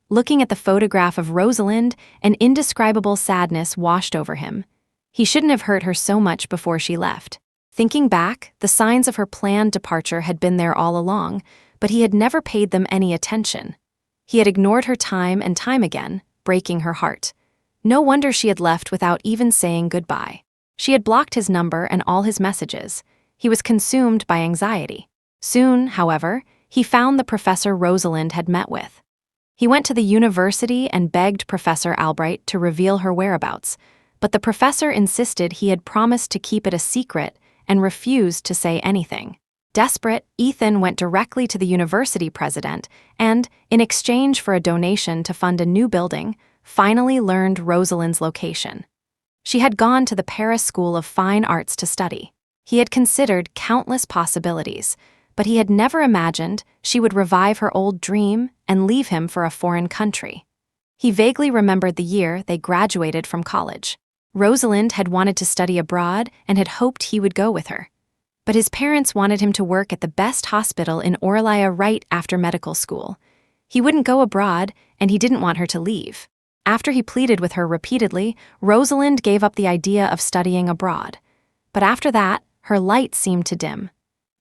[SPEAKER 1] Looking at the photograph of Rosalind, an indescribable sadness washed over him. He shouldn't have hurt her so much before she left. Thinking back, the signs of her planned departure had been there all along, but he had never paid them any attention. He had ignored her time and time again, breaking her heart. No wonder she had left without even saying goodbye. She had blocked his number and all his messages. He was consumed by anxiety. Soon, however, he found the professor Rosalind had met with. He went to the university and begged Professor Albright to reveal her whereabouts, but the professor insisted he had promised to keep it a secret and refused to say anything. Desperate, Ethan went directly to the university president and, in exchange for a donation to fund a new building, finally learned Rosalind's location. She had gone to the Paris School of Fine Arts to study. He had considered countless possibilities, but he had never imagined she would revive her old dream and leave him for a foreign country. He vaguely remembered the year they graduated from college. Rosalind had wanted to study abroad and had hoped he would go with her. But his parents wanted him to work at the best hospital in Orlia right after medical school. He wouldn't go abroad, and he didn't want her to leave. After he pleaded with her repeatedly, Rosalind gave up the idea of studying abroad. But after that, her light seemed to dim.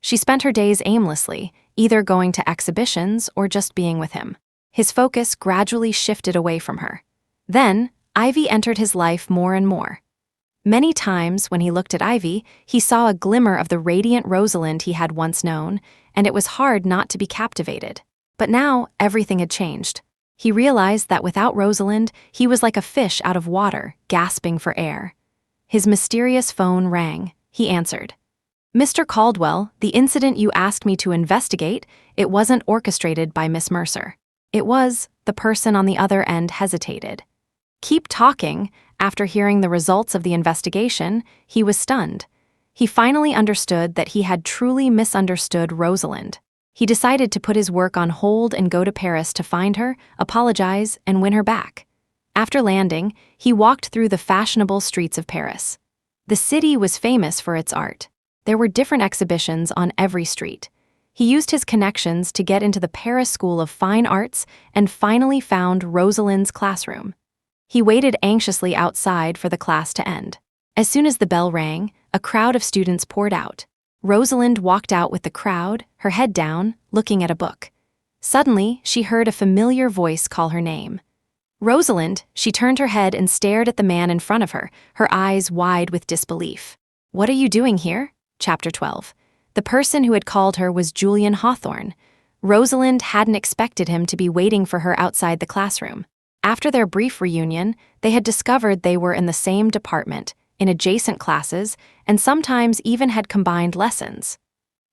[SPEAKER 1] She spent her days aimlessly, either going to exhibitions or just being with him. His focus gradually shifted away from her. Then, Ivy entered his life more and more. Many times when he looked at Ivy, he saw a glimmer of the radiant Rosalind he had once known, and it was hard not to be captivated. But now, everything had changed. He realized that without Rosalind, he was like a fish out of water, gasping for air. His mysterious phone rang. He answered. Mr. Caldwell, the incident you asked me to investigate, it wasn't orchestrated by Miss Mercer. It was, the person on the other end hesitated. Keep talking. After hearing the results of the investigation, he was stunned. He finally understood that he had truly misunderstood Rosalind. He decided to put his work on hold and go to Paris to find her, apologize, and win her back. After landing, he walked through the fashionable streets of Paris. The city was famous for its art. There were different exhibitions on every street. He used his connections to get into the Paris School of Fine Arts and finally found Rosalind's classroom. He waited anxiously outside for the class to end. As soon as the bell rang, a crowd of students poured out. Rosalind walked out with the crowd, her head down, looking at a book. Suddenly, she heard a familiar voice call her name. Rosalind, she turned her head and stared at the man in front of her, her eyes wide with disbelief. What are you doing here? Chapter 12. The person who had called her was Julian Hawthorne. Rosalind hadn't expected him to be waiting for her outside the classroom. After their brief reunion, they had discovered they were in the same department, in adjacent classes, and sometimes even had combined lessons.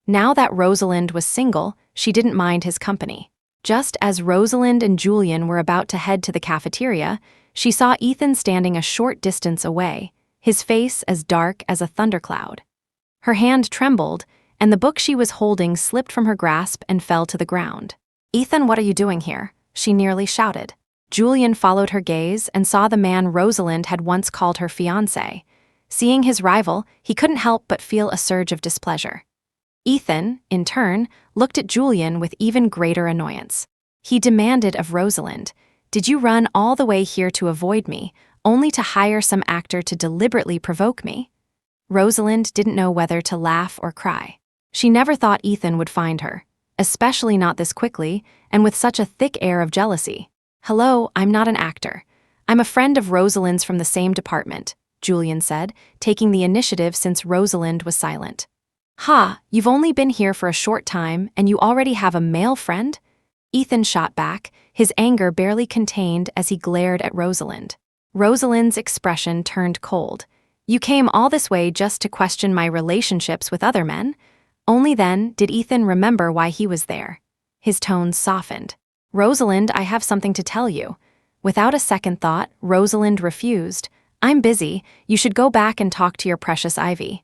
[SPEAKER 1] Now that Rosalind was single, she didn't mind his company. Just as Rosalind and Julian were about to head to the cafeteria, she saw Ethan standing a short distance away, his face as dark as a thundercloud. Her hand trembled, and the book she was holding slipped from her grasp and fell to the ground. "Ethan, what are you doing here?" she nearly shouted. Julian followed her gaze and saw the man Rosalind had once called her fiancé. Seeing his rival, he couldn't help but feel a surge of displeasure. Ethan, in turn, looked at Julian with even greater annoyance. He demanded of Rosalind, "Did you run all the way here to avoid me, only to hire some actor to deliberately provoke me?" Rosalind didn't know whether to laugh or cry. She never thought Ethan would find her, especially not this quickly and with such a thick air of jealousy. "Hello, I'm not an actor. I'm a friend of Rosalind's from the same department," Julian said, taking the initiative since Rosalind was silent. Ha, you've only been here for a short time and you already have a male friend? Ethan shot back, his anger barely contained as he glared at Rosalind. Rosalind's expression turned cold. You came all this way just to question my relationships with other men? Only then did Ethan remember why he was there. His tone softened. Rosalind, I have something to tell you. Without a second thought, Rosalind refused. I'm busy, you should go back and talk to your precious Ivy.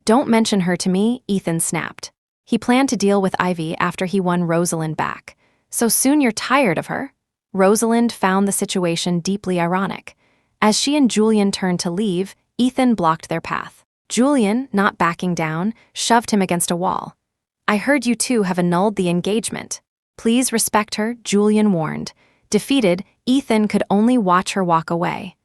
[SPEAKER 1] Don't mention her to me, Ethan snapped. He planned to deal with Ivy after he won Rosalind back. So soon you're tired of her? Rosalind found the situation deeply ironic. As she and Julian turned to leave, Ethan blocked their path. Julian, not backing down, shoved him against a wall. I heard you two have annulled the engagement. Please respect her, Julian warned. Defeated, Ethan could only watch her walk away.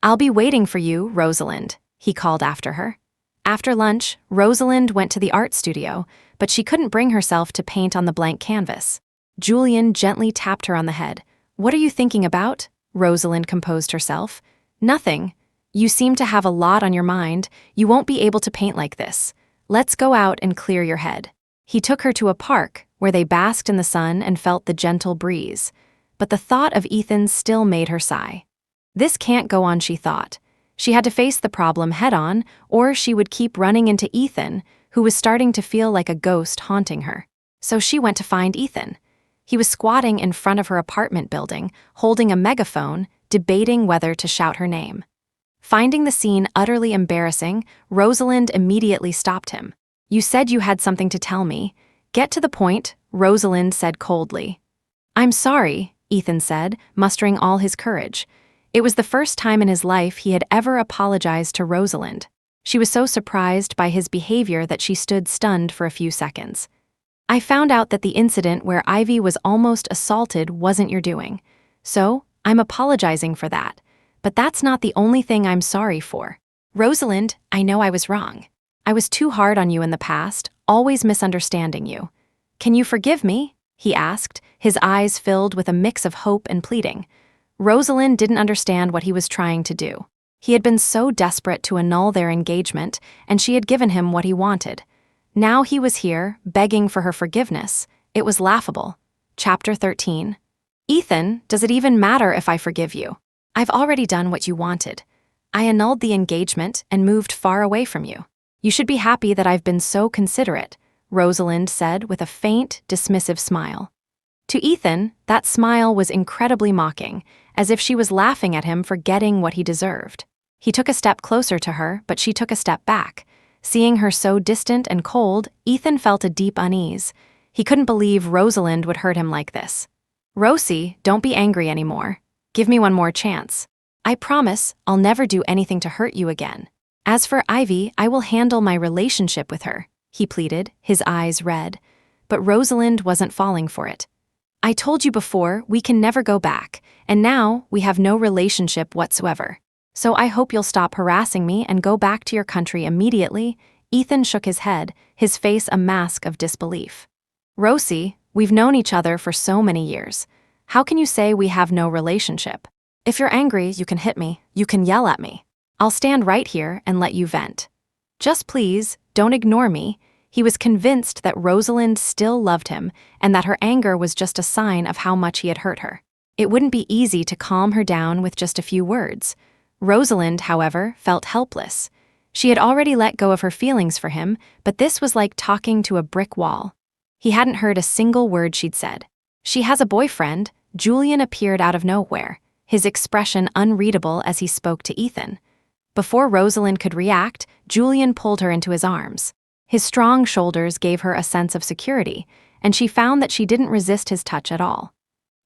[SPEAKER 1] I'll be waiting for you, Rosalind, he called after her. After lunch, Rosalind went to the art studio, but she couldn't bring herself to paint on the blank canvas. Julian gently tapped her on the head. What are you thinking about? Rosalind composed herself. Nothing. You seem to have a lot on your mind. You won't be able to paint like this. Let's go out and clear your head. He took her to a park, where they basked in the sun and felt the gentle breeze. But the thought of Ethan still made her sigh. This can't go on, she thought. She had to face the problem head-on, or she would keep running into Ethan, who was starting to feel like a ghost haunting her. So she went to find Ethan. He was squatting in front of her apartment building, holding a megaphone, debating whether to shout her name. Finding the scene utterly embarrassing, Rosalind immediately stopped him. You said you had something to tell me. Get to the point, Rosalind said coldly. I'm sorry, Ethan said, mustering all his courage. It was the first time in his life he had ever apologized to Rosalind. She was so surprised by his behavior that she stood stunned for a few seconds. I found out that the incident where Ivy was almost assaulted wasn't your doing. So, I'm apologizing for that. But that's not the only thing I'm sorry for. Rosalind, I know I was wrong. I was too hard on you in the past, always misunderstanding you. Can you forgive me? He asked, his eyes filled with a mix of hope and pleading. Rosalind didn't understand what he was trying to do. He had been so desperate to annul their engagement, and she had given him what he wanted. Now he was here, begging for her forgiveness. It was laughable. Chapter 13. Ethan, does it even matter if I forgive you? I've already done what you wanted. I annulled the engagement and moved far away from you. You should be happy that I've been so considerate, Rosalind said with a faint, dismissive smile. To Ethan, that smile was incredibly mocking, as if she was laughing at him for getting what he deserved. He took a step closer to her, but she took a step back. Seeing her so distant and cold, Ethan felt a deep unease. He couldn't believe Rosalind would hurt him like this. Rosie, don't be angry anymore. Give me one more chance. I promise I'll never do anything to hurt you again. As for Ivy, I will handle my relationship with her, he pleaded, his eyes red. But Rosalind wasn't falling for it. I told you before, we can never go back, and now we have no relationship whatsoever. So I hope you'll stop harassing me and go back to your country immediately. Ethan shook his head, his face a mask of disbelief. Rosie, we've known each other for so many years. How can you say we have no relationship? If you're angry, you can hit me, you can yell at me. I'll stand right here and let you vent. Just please, don't ignore me. He was convinced that Rosalind still loved him and that her anger was just a sign of how much he had hurt her. It wouldn't be easy to calm her down with just a few words. Rosalind, however, felt helpless. She had already let go of her feelings for him, but this was like talking to a brick wall. He hadn't heard a single word she'd said. She has a boyfriend. Julian appeared out of nowhere, his expression unreadable as he spoke to Ethan. Before Rosalind could react, Julian pulled her into his arms. His strong shoulders gave her a sense of security, and she found that she didn't resist his touch at all.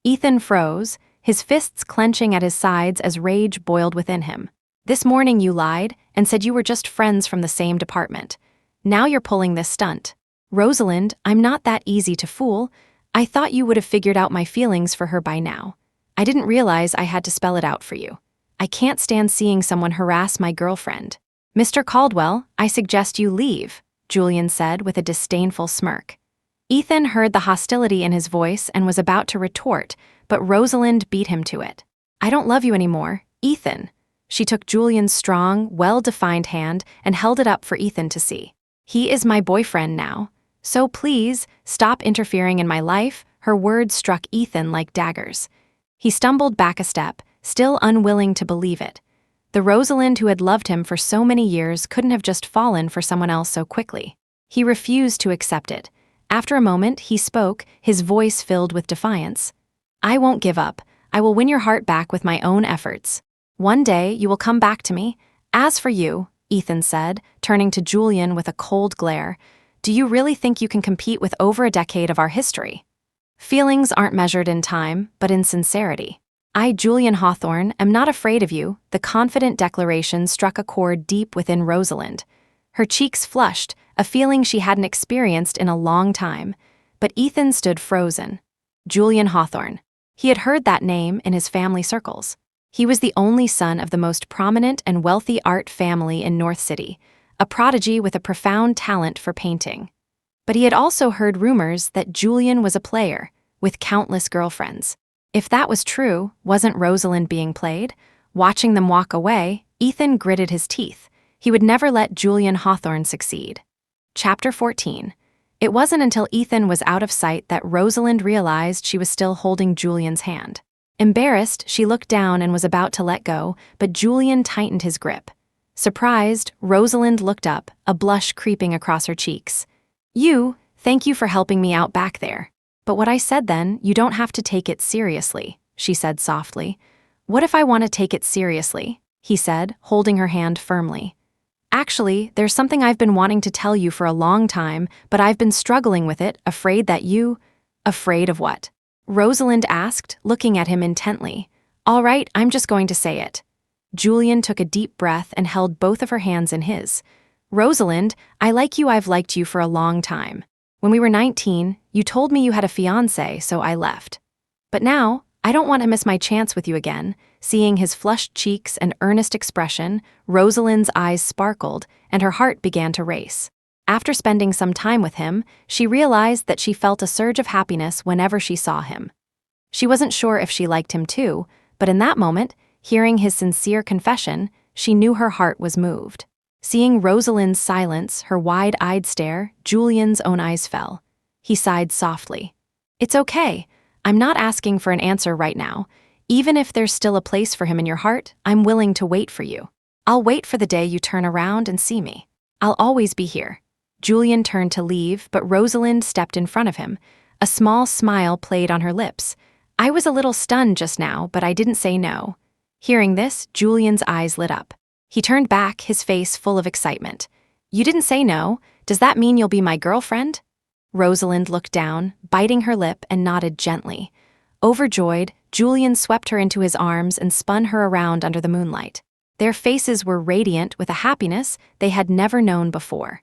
[SPEAKER 1] Ethan froze, his fists clenching at his sides as rage boiled within him. This morning you lied and said you were just friends from the same department. Now you're pulling this stunt. Rosalind, I'm not that easy to fool. I thought you would have figured out my feelings for her by now. I didn't realize I had to spell it out for you. I can't stand seeing someone harass my girlfriend. Mr. Caldwell, I suggest you leave, Julian said with a disdainful smirk. Ethan heard the hostility in his voice and was about to retort, but Rosalind beat him to it. I don't love you anymore, Ethan. She took Julian's strong, well-defined hand and held it up for Ethan to see. He is my boyfriend now. So please, stop interfering in my life. Her words struck Ethan like daggers. He stumbled back a step, still unwilling to believe it. The Rosalind who had loved him for so many years couldn't have just fallen for someone else so quickly. He refused to accept it. After a moment, he spoke, his voice filled with defiance. I won't give up. I will win your heart back with my own efforts. One day, you will come back to me. As for you, Ethan said, turning to Julian with a cold glare, do you really think you can compete with over a decade of our history? Feelings aren't measured in time, but in sincerity. I, Julian Hawthorne, am not afraid of you. The confident declaration struck a chord deep within Rosalind. Her cheeks flushed, a feeling she hadn't experienced in a long time. But Ethan stood frozen. Julian Hawthorne. He had heard that name in his family circles. He was the only son of the most prominent and wealthy art family in North City, a prodigy with a profound talent for painting. But he had also heard rumors that Julian was a player, with countless girlfriends. If that was true, wasn't Rosalind being played? Watching them walk away, Ethan gritted his teeth. He would never let Julian Hawthorne succeed. Chapter 14. It wasn't until Ethan was out of sight that Rosalind realized she was still holding Julian's hand. Embarrassed, she looked down and was about to let go, but Julian tightened his grip. Surprised, Rosalind looked up, a blush creeping across her cheeks. Thank you for helping me out back there. But what I said then, you don't have to take it seriously, she said softly. What if I want to take it seriously? He said, holding her hand firmly. Actually, there's something I've been wanting to tell you for a long time, but I've been struggling with it, afraid that you… Afraid of what? Rosalind asked, looking at him intently. All right, I'm just going to say it. Julian took a deep breath and held both of her hands in his. Rosalind, I like you. I've liked you for a long time. When we were 19, you told me you had a fiancé, so I left. But now, I don't want to miss my chance with you again. Seeing his flushed cheeks and earnest expression, Rosalind's eyes sparkled, and her heart began to race. After spending some time with him, she realized that she felt a surge of happiness whenever she saw him. She wasn't sure if she liked him too, but in that moment, hearing his sincere confession, she knew her heart was moved. Seeing Rosalind's silence, her wide-eyed stare, Julian's own eyes fell. He sighed softly. It's okay. I'm not asking for an answer right now. Even if there's still a place for him in your heart, I'm willing to wait for you. I'll wait for the day you turn around and see me. I'll always be here. Julian turned to leave, but Rosalind stepped in front of him. A small smile played on her lips. I was a little stunned just now, but I didn't say no. Hearing this, Julian's eyes lit up. He turned back, his face full of excitement. You didn't say no. Does that mean you'll be my girlfriend? Rosalind looked down, biting her lip, and nodded gently. Overjoyed, Julian swept her into his arms and spun her around under the moonlight. Their faces were radiant with a happiness they had never known before.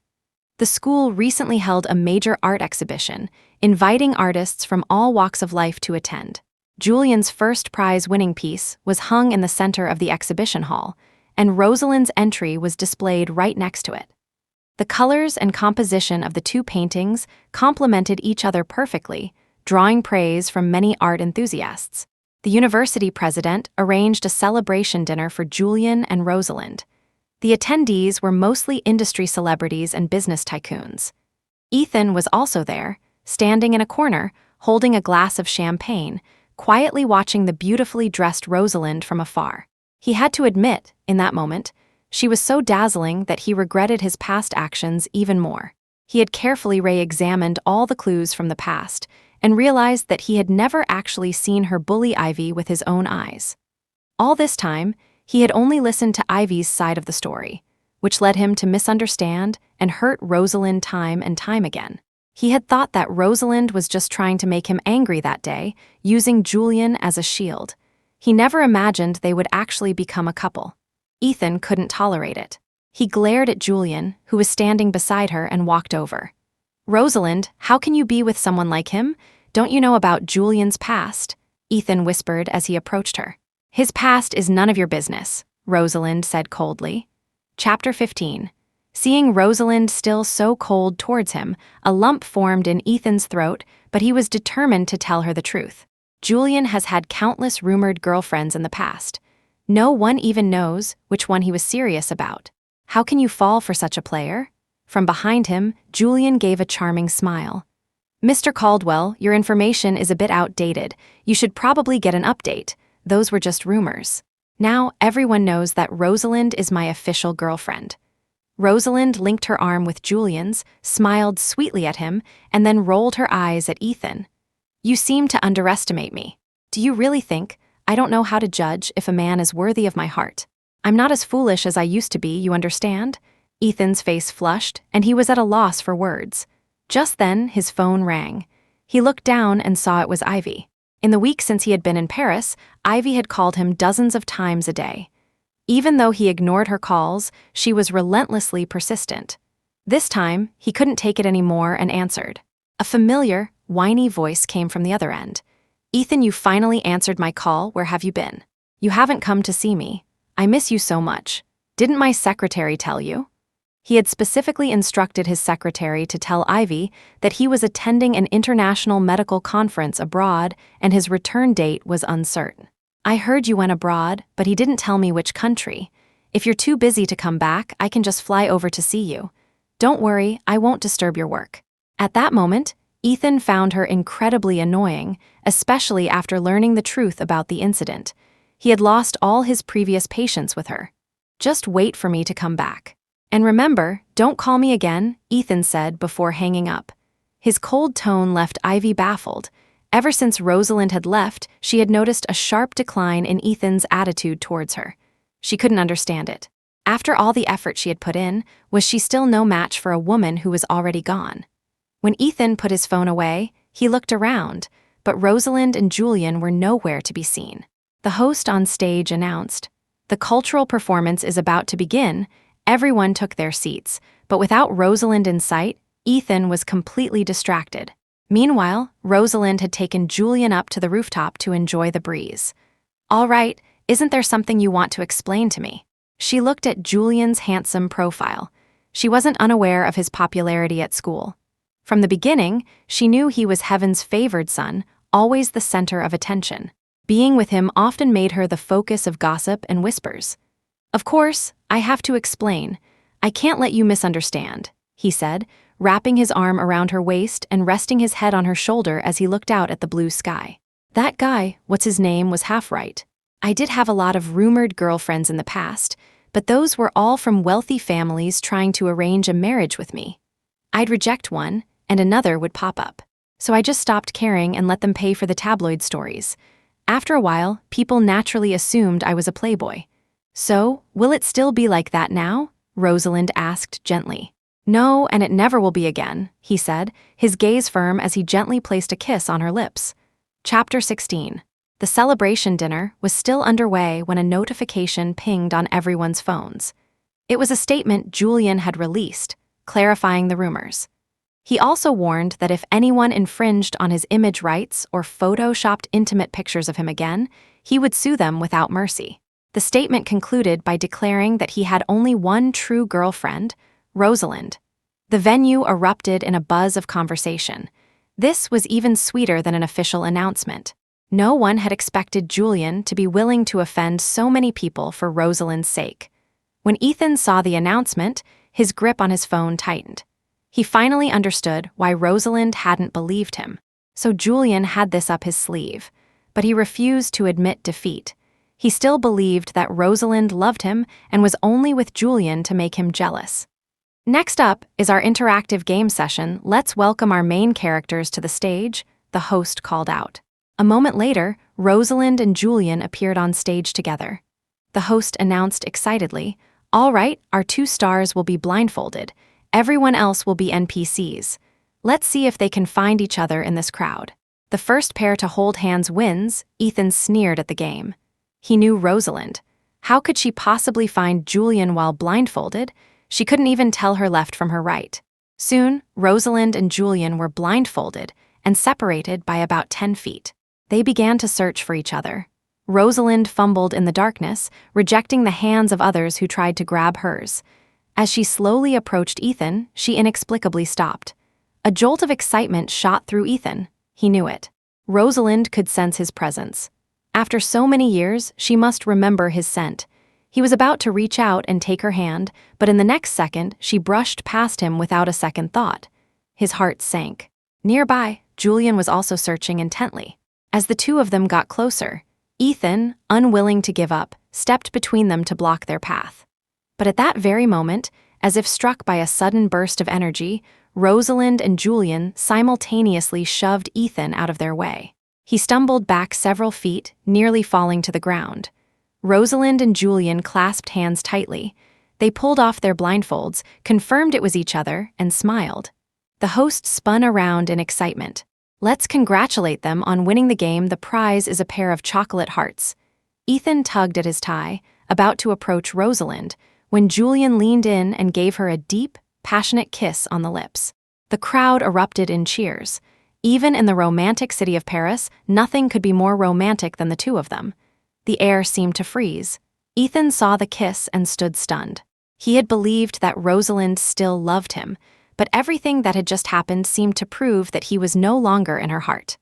[SPEAKER 1] The school recently held a major art exhibition, inviting artists from all walks of life to attend. Julian's first prize-winning piece was hung in the center of the exhibition hall, and Rosalind's entry was displayed right next to it. The colors and composition of the two paintings complemented each other perfectly, drawing praise from many art enthusiasts. The university president arranged a celebration dinner for Julian and Rosalind. The attendees were mostly industry celebrities and business tycoons. Ethan was also there, standing in a corner, holding a glass of champagne, quietly watching the beautifully dressed Rosalind from afar. He had to admit, in that moment, she was so dazzling that he regretted his past actions even more. He had carefully re-examined all the clues from the past and realized that he had never actually seen her bully Ivy with his own eyes. All this time, he had only listened to Ivy's side of the story, which led him to misunderstand and hurt Rosalind time and time again. He had thought that Rosalind was just trying to make him angry that day, using Julian as a shield. He never imagined they would actually become a couple. Ethan couldn't tolerate it. He glared at Julian, who was standing beside her, and walked over. Rosalind, how can you be with someone like him? Don't you know about Julian's past? Ethan whispered as he approached her. His past is none of your business, Rosalind said coldly. Chapter 15. Seeing Rosalind still so cold towards him, a lump formed in Ethan's throat, but he was determined to tell her the truth. Julian has had countless rumored girlfriends in the past. No one even knows which one he was serious about. How can you fall for such a player? From behind him, Julian gave a charming smile. "Mr. Caldwell, your information is a bit outdated. You should probably get an update. Those were just rumors. Now everyone knows that Rosalind is my official girlfriend." Rosalind linked her arm with Julian's, smiled sweetly at him, and then rolled her eyes at Ethan. "You seem to underestimate me. Do you really think I don't know how to judge if a man is worthy of my heart? I'm not as foolish as I used to be, you understand?" Ethan's face flushed, and he was at a loss for words. Just then, his phone rang. He looked down and saw it was Ivy. In the week since he had been in Paris, Ivy had called him dozens of times a day. Even though he ignored her calls, she was relentlessly persistent. This time, he couldn't take it anymore and answered. A familiar, whiny voice came from the other end. "Ethan, you finally answered my call. Where have you been? You haven't come to see me. I miss you so much. Didn't my secretary tell you?" He had specifically instructed his secretary to tell Ivy that he was attending an international medical conference abroad and his return date was uncertain. "I heard you went abroad, but he didn't tell me which country. If you're too busy to come back, I can just fly over to see you. Don't worry, I won't disturb your work." At that moment, Ethan found her incredibly annoying, especially after learning the truth about the incident. He had lost all his previous patience with her. "Just wait for me to come back. And remember, don't call me again," Ethan said before hanging up. His cold tone left Ivy baffled. Ever since Rosalind had left, she had noticed a sharp decline in Ethan's attitude towards her. She couldn't understand it. After all the effort she had put in, was she still no match for a woman who was already gone? When Ethan put his phone away, he looked around, but Rosalind and Julian were nowhere to be seen. The host on stage announced, "The cultural performance is about to begin." Everyone took their seats, but without Rosalind in sight, Ethan was completely distracted. Meanwhile, Rosalind had taken Julian up to the rooftop to enjoy the breeze. "All right, isn't there something you want to explain to me?" She looked at Julian's handsome profile. She wasn't unaware of his popularity at school. From the beginning, she knew he was heaven's favored son, always the center of attention. Being with him often made her the focus of gossip and whispers. "Of course, I have to explain. I can't let you misunderstand," he said, wrapping his arm around her waist and resting his head on her shoulder as he looked out at the blue sky. "That guy, what's his name, was half right. I did have a lot of rumored girlfriends in the past, but those were all from wealthy families trying to arrange a marriage with me. I'd reject one, and another would pop up. So I just stopped caring and let them pay for the tabloid stories. After a while, people naturally assumed I was a playboy." "So, will it still be like that now?" Rosalind asked gently. "No, and it never will be again," he said, his gaze firm as he gently placed a kiss on her lips. Chapter 16. The celebration dinner was still underway when a notification pinged on everyone's phones. It was a statement Julian had released, clarifying the rumors. He also warned that if anyone infringed on his image rights or photoshopped intimate pictures of him again, he would sue them without mercy. The statement concluded by declaring that he had only one true girlfriend, Rosalind. The venue erupted in a buzz of conversation. This was even sweeter than an official announcement. No one had expected Julian to be willing to offend so many people for Rosalind's sake. When Ethan saw the announcement, his grip on his phone tightened. He finally understood why Rosalind hadn't believed him. So Julian had this up his sleeve, but he refused to admit defeat. He still believed that Rosalind loved him and was only with Julian to make him jealous. Next up is our interactive game session. Let's welcome our main characters to the stage, the host called out. A moment later, Rosalind and Julian appeared on stage together. The host announced excitedly, "All right, our two stars will be blindfolded. Everyone else will be NPCs. Let's see if they can find each other in this crowd." The first pair to hold hands wins, Ethan sneered at the game. He knew Rosalind. How could she possibly find Julian while blindfolded? She couldn't even tell her left from her right. Soon, Rosalind and Julian were blindfolded and separated by about 10 feet. They began to search for each other. Rosalind fumbled in the darkness, rejecting the hands of others who tried to grab hers. As she slowly approached Ethan, she inexplicably stopped. A jolt of excitement shot through Ethan. He knew it. Rosalind could sense his presence. After so many years, she must remember his scent. He was about to reach out and take her hand, but in the next second, she brushed past him without a second thought. His heart sank. Nearby, Julian was also searching intently. As the two of them got closer, Ethan, unwilling to give up, stepped between them to block their path. But at that very moment, as if struck by a sudden burst of energy, Rosalind and Julian simultaneously shoved Ethan out of their way. He stumbled back several feet, nearly falling to the ground. Rosalind and Julian clasped hands tightly. They pulled off their blindfolds, confirmed it was each other, and smiled. The host spun around in excitement. Let's congratulate them on winning the game. The prize is a pair of chocolate hearts. Ethan tugged at his tie, about to approach Rosalind, when Julian leaned in and gave her a deep, passionate kiss on the lips. The crowd erupted in cheers. Even in the romantic city of Paris, nothing could be more romantic than the two of them. The air seemed to freeze. Ethan saw the kiss and stood stunned. He had believed that Rosalind still loved him, but everything that had just happened seemed to prove that he was no longer in her heart.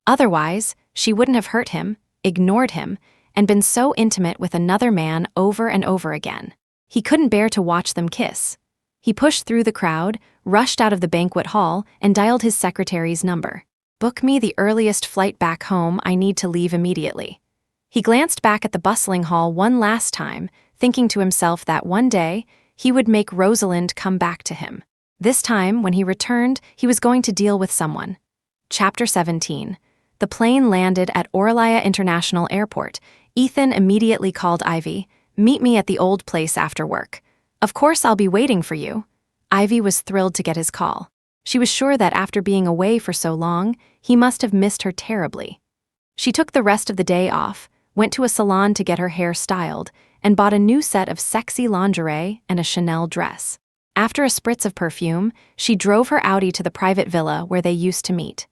[SPEAKER 1] Otherwise, she wouldn't have hurt him, ignored him, and been so intimate with another man over and over again. He couldn't bear to watch them kiss. He pushed through the crowd, rushed out of the banquet hall, and dialed his secretary's number. "Book me the earliest flight back home. I need to leave immediately." He glanced back at the bustling hall one last time, thinking to himself that one day he would make Rosalind come back to him. This time, when he returned, he was going to deal with someone. Chapter 17. The plane landed at Orlaya International Airport. Ethan immediately called Ivy. "Meet me at the old place after work." "Of course, I'll be waiting for you." Ivy was thrilled to get his call. She was sure that after being away for so long, he must have missed her terribly. She took the rest of the day off, went to a salon to get her hair styled, and bought a new set of sexy lingerie and a Chanel dress. After a spritz of perfume, she drove her Audi to the private villa where they used to meet.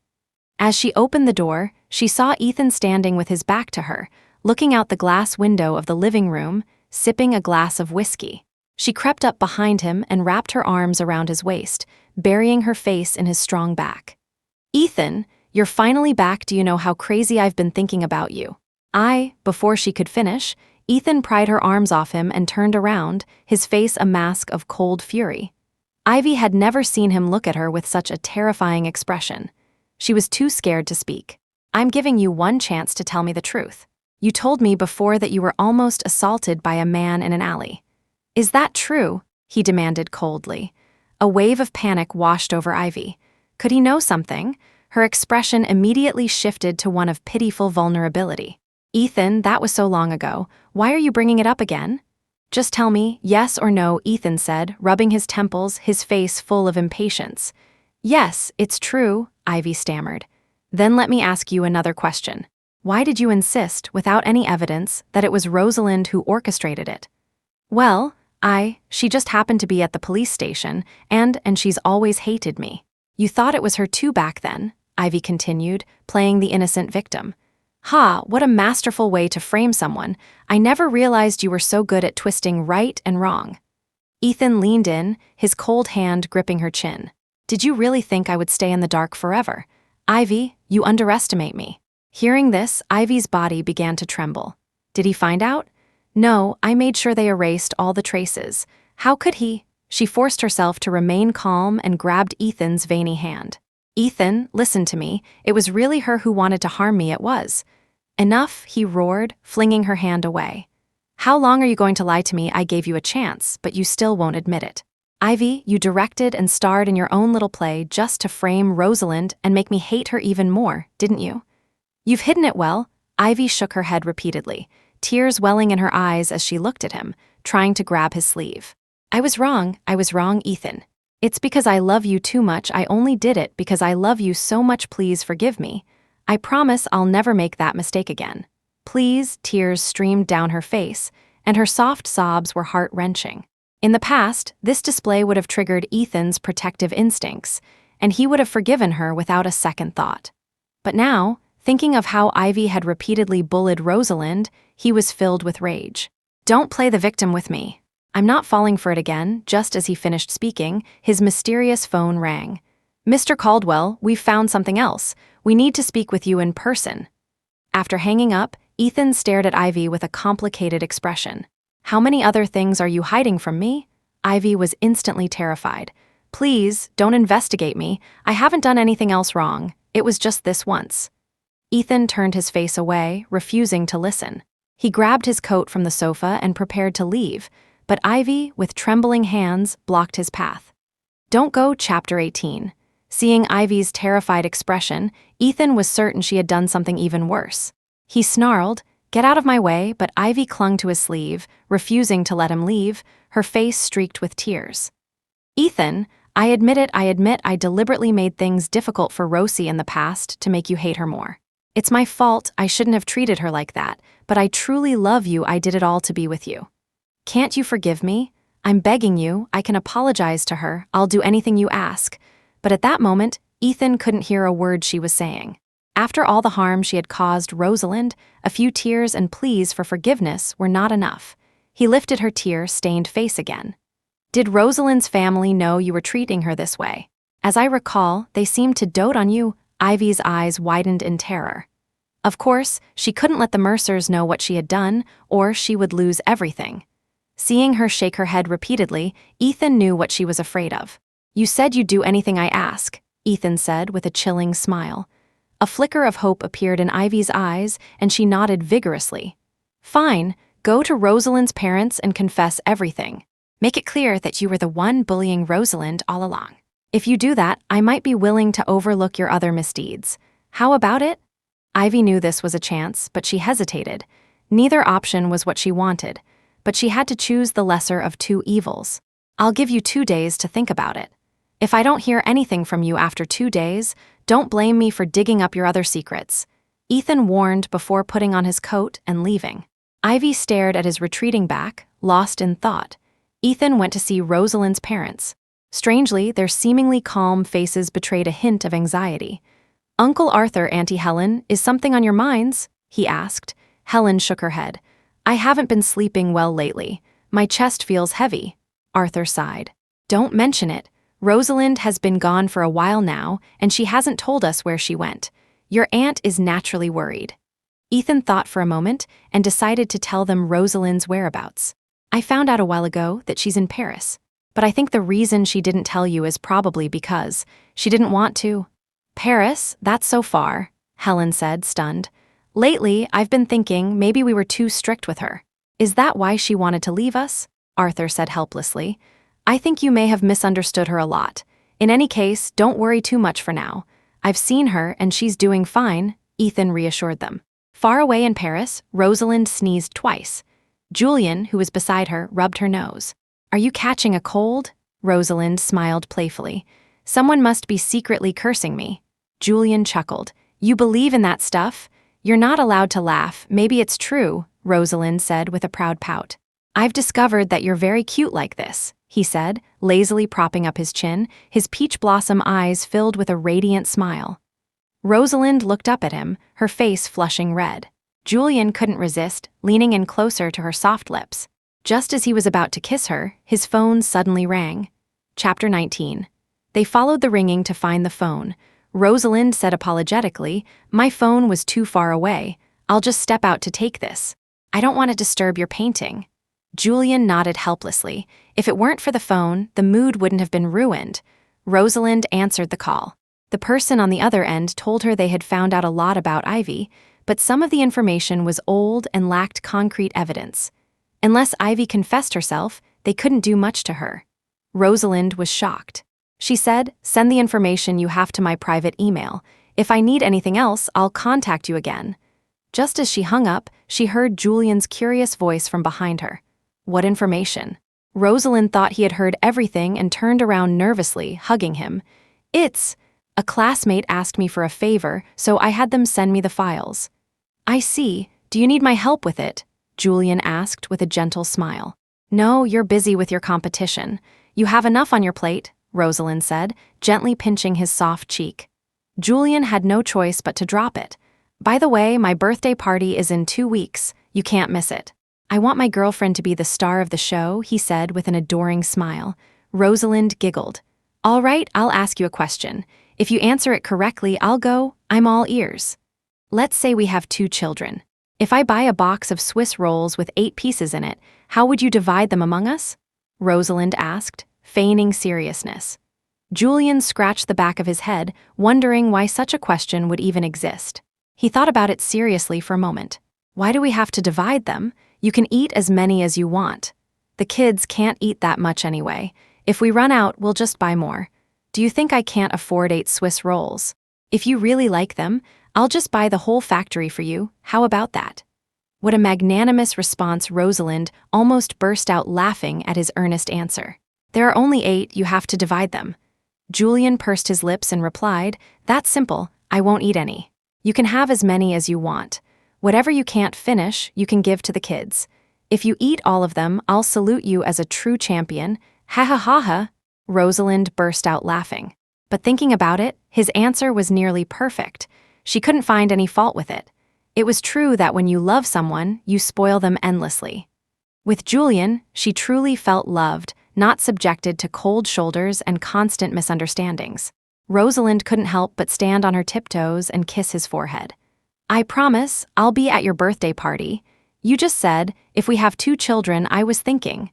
[SPEAKER 1] As she opened the door, she saw Ethan standing with his back to her, looking out the glass window of the living room, sipping a glass of whiskey. She crept up behind him and wrapped her arms around his waist, burying her face in his strong back. "Ethan, you're finally back. Do you know how crazy I've been thinking about you?" Before she could finish, Ethan pried her arms off him and turned around, his face a mask of cold fury. Ivy had never seen him look at her with such a terrifying expression. She was too scared to speak. "I'm giving you one chance to tell me the truth. You told me before that you were almost assaulted by a man in an alley. Is that true?" he demanded coldly. A wave of panic washed over Ivy. Could he know something? Her expression immediately shifted to one of pitiful vulnerability. "Ethan, that was so long ago. Why are you bringing it up again?" "Just tell me, yes or no," Ethan said, rubbing his temples, his face full of impatience. "Yes, it's true," Ivy stammered. "Then let me ask you another question. Why did you insist, without any evidence, that it was Rosalind who orchestrated it?" "Well, she just happened to be at the police station, and she's always hated me." "You thought it was her too back then," Ivy continued, playing the innocent victim. "Ha, what a masterful way to frame someone. I never realized you were so good at twisting right and wrong." Ethan leaned in, his cold hand gripping her chin. "Did you really think I would stay in the dark forever? Ivy, you underestimate me." Hearing this, Ivy's body began to tremble. "Did he find out?" "No, I made sure they erased all the traces. How could he?" She forced herself to remain calm and grabbed Ethan's veiny hand. "Ethan, listen to me. It was really her who wanted to harm me, it was." "Enough," he roared, flinging her hand away. "How long are you going to lie to me? I gave you a chance, but you still won't admit it. Ivy, you directed and starred in your own little play just to frame Rosalind and make me hate her even more, didn't you?" "You've hidden it well." Ivy shook her head repeatedly, tears welling in her eyes as she looked at him, trying to grab his sleeve. I was wrong, Ethan. It's because I love you too much. I only did it because I love you so much. Please forgive me. I promise I'll never make that mistake again." Please, tears streamed down her face, and her soft sobs were heart-wrenching. In the past, this display would have triggered Ethan's protective instincts, and he would have forgiven her without a second thought. But now, thinking of how Ivy had repeatedly bullied Rosalind, he was filled with rage. "Don't play the victim with me. I'm not falling for it again." Just as he finished speaking, his mysterious phone rang. "Mr. Caldwell, we've found something else. We need to speak with you in person." After hanging up, Ethan stared at Ivy with a complicated expression. How many other things are you hiding from me? Ivy was instantly terrified. Please, don't investigate me. I haven't done anything else wrong. It was just this once. Ethan turned his face away, refusing to listen. He grabbed his coat from the sofa and prepared to leave, but Ivy, with trembling hands, blocked his path. Don't go, Chapter 18. Seeing Ivy's terrified expression, Ethan was certain she had done something even worse. He snarled, "Get out of my way," but Ivy clung to his sleeve, refusing to let him leave, her face streaked with tears. Ethan, I admit I deliberately made things difficult for Rosie in the past to make you hate her more. It's my fault, I shouldn't have treated her like that, but I truly love you, I did it all to be with you. Can't you forgive me? I'm begging you, I can apologize to her, I'll do anything you ask. But at that moment, Ethan couldn't hear a word she was saying. After all the harm she had caused Rosalind, a few tears and pleas for forgiveness were not enough. He lifted her tear-stained face again. Did Rosalind's family know you were treating her this way? As I recall, they seemed to dote on you. Ivy's eyes widened in terror. Of course, she couldn't let the Mercers know what she had done, or she would lose everything. Seeing her shake her head repeatedly, Ethan knew what she was afraid of. You said you'd do anything I ask, Ethan said with a chilling smile. A flicker of hope appeared in Ivy's eyes, and she nodded vigorously. Fine, go to Rosalind's parents and confess everything. Make it clear that you were the one bullying Rosalind all along. If you do that, I might be willing to overlook your other misdeeds. How about it? Ivy knew this was a chance, but she hesitated. Neither option was what she wanted, but she had to choose the lesser of two evils. I'll give you 2 days to think about it. If I don't hear anything from you after 2 days, don't blame me for digging up your other secrets. Ethan warned before putting on his coat and leaving. Ivy stared at his retreating back, lost in thought. Ethan went to see Rosalind's parents. Strangely, their seemingly calm faces betrayed a hint of anxiety. Uncle Arthur, Auntie Helen, is something on your minds? He asked. Helen shook her head. I haven't been sleeping well lately. My chest feels heavy. Arthur sighed. Don't mention it. Rosalind has been gone for a while now, and she hasn't told us where she went. Your aunt is naturally worried. Ethan thought for a moment and decided to tell them Rosalind's whereabouts. I found out a while ago that she's in Paris, but I think the reason she didn't tell you is probably because she didn't want to. Paris? That's so far, Helen said, stunned. Lately, I've been thinking maybe we were too strict with her. Is that why she wanted to leave us? Arthur said helplessly. I think you may have misunderstood her a lot. In any case, don't worry too much for now. I've seen her and she's doing fine, Ethan reassured them. Far away in Paris, Rosalind sneezed twice. Julian, who was beside her, rubbed her nose. Are you catching a cold? Rosalind smiled playfully. Someone must be secretly cursing me. Julian chuckled. You believe in that stuff? You're not allowed to laugh. Maybe it's true, Rosalind said with a proud pout. I've discovered that you're very cute like this, he said, lazily propping up his chin, his peach blossom eyes filled with a radiant smile. Rosalind looked up at him, her face flushing red. Julian couldn't resist, leaning in closer to her soft lips. Just as he was about to kiss her, his phone suddenly rang. Chapter 19. They followed the ringing to find the phone. Rosalind said apologetically, My phone was too far away. I'll just step out to take this. I don't want to disturb your painting. Julian nodded helplessly. If it weren't for the phone, the mood wouldn't have been ruined. Rosalind answered the call. The person on the other end told her they had found out a lot about Ivy, but some of the information was old and lacked concrete evidence. Unless Ivy confessed herself, they couldn't do much to her. Rosalind was shocked. She said, Send the information you have to my private email. If I need anything else, I'll contact you again. Just as she hung up, she heard Julian's curious voice from behind her. What information? Rosalind thought he had heard everything and turned around nervously, hugging him. A classmate asked me for a favor, so I had them send me the files. I see. Do you need my help with it? Julian asked with a gentle smile. No, you're busy with your competition. You have enough on your plate, Rosalind said, gently pinching his soft cheek. Julian had no choice but to drop it. By the way, my birthday party is in 2 weeks. You can't miss it. I want my girlfriend to be the star of the show, he said with an adoring smile. Rosalind giggled. All right, I'll ask you a question. If you answer it correctly, I'll go. I'm all ears. Let's say we have 2 children. If I buy a box of Swiss rolls with 8 pieces in it, how would you divide them among us? Rosalind asked, feigning seriousness. Julian scratched the back of his head, wondering why such a question would even exist. He thought about it seriously for a moment. Why do we have to divide them? You can eat as many as you want. The kids can't eat that much anyway. If we run out, we'll just buy more. Do you think I can't afford 8 Swiss rolls? If you really like them, I'll just buy the whole factory for you. How about that? What a magnanimous response. Rosalind almost burst out laughing at his earnest answer. There are only 8, you have to divide them. Julian pursed his lips and replied, That's simple, I won't eat any. You can have as many as you want. Whatever you can't finish, you can give to the kids. If you eat all of them, I'll salute you as a true champion. Ha ha ha ha. Rosalind burst out laughing. But thinking about it, his answer was nearly perfect. She couldn't find any fault with it. It was true that when you love someone, you spoil them endlessly. With Julian, she truly felt loved, not subjected to cold shoulders and constant misunderstandings. Rosalind couldn't help but stand on her tiptoes and kiss his forehead. I promise, I'll be at your birthday party. You just said, if we have 2 children, I was thinking.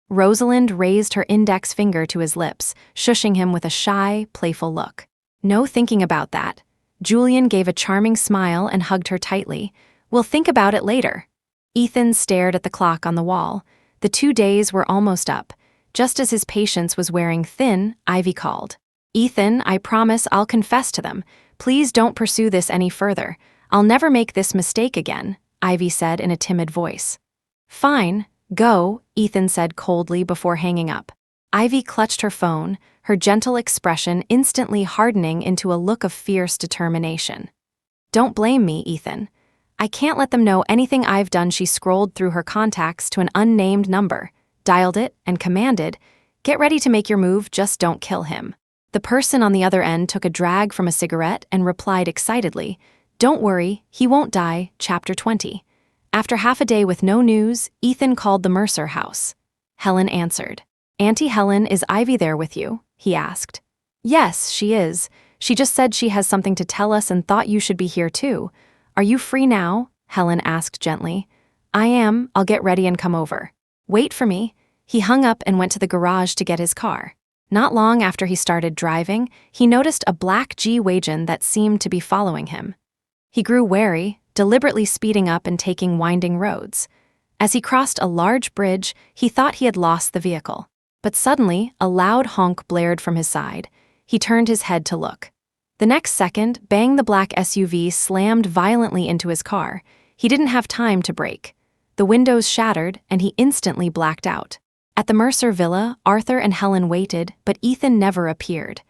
[SPEAKER 1] Rosalind raised her index finger to his lips, shushing him with a shy, playful look. No thinking about that. Julian gave a charming smile and hugged her tightly. We'll think about it later. Ethan stared at the clock on the wall. The 2 days were almost up. Just as his patience was wearing thin, Ivy called. Ethan, I promise I'll confess to them. Please don't pursue this any further. I'll never make this mistake again, Ivy said in a timid voice. Fine, go, Ethan said coldly before hanging up. Ivy clutched her phone, her gentle expression instantly hardening into a look of fierce determination. Don't blame me, Ethan. I can't let them know anything I've done. She scrolled through her contacts to an unnamed number, dialed it, and commanded, Get ready to make your move, just don't kill him. The person on the other end took a drag from a cigarette and replied excitedly, Don't worry, he won't die, Chapter 20. After half a day with no news, Ethan called the Mercer house. Helen answered. Auntie Helen, is Ivy there with you? He asked. Yes, she is. She just said she has something to tell us and thought you should be here too. Are you free now? Helen asked gently. I am. I'll get ready and come over. Wait for me. He hung up and went to the garage to get his car. Not long after he started driving, he noticed a black G-Wagon that seemed to be following him. He grew wary, deliberately speeding up and taking winding roads. As he crossed a large bridge, he thought he had lost the vehicle. But suddenly, a loud honk blared from his side. He turned his head to look. The next second, bang, the black SUV slammed violently into his car. He didn't have time to brake. The windows shattered, and he instantly blacked out. At the Mercer villa, Arthur and Helen waited, but Ethan never appeared.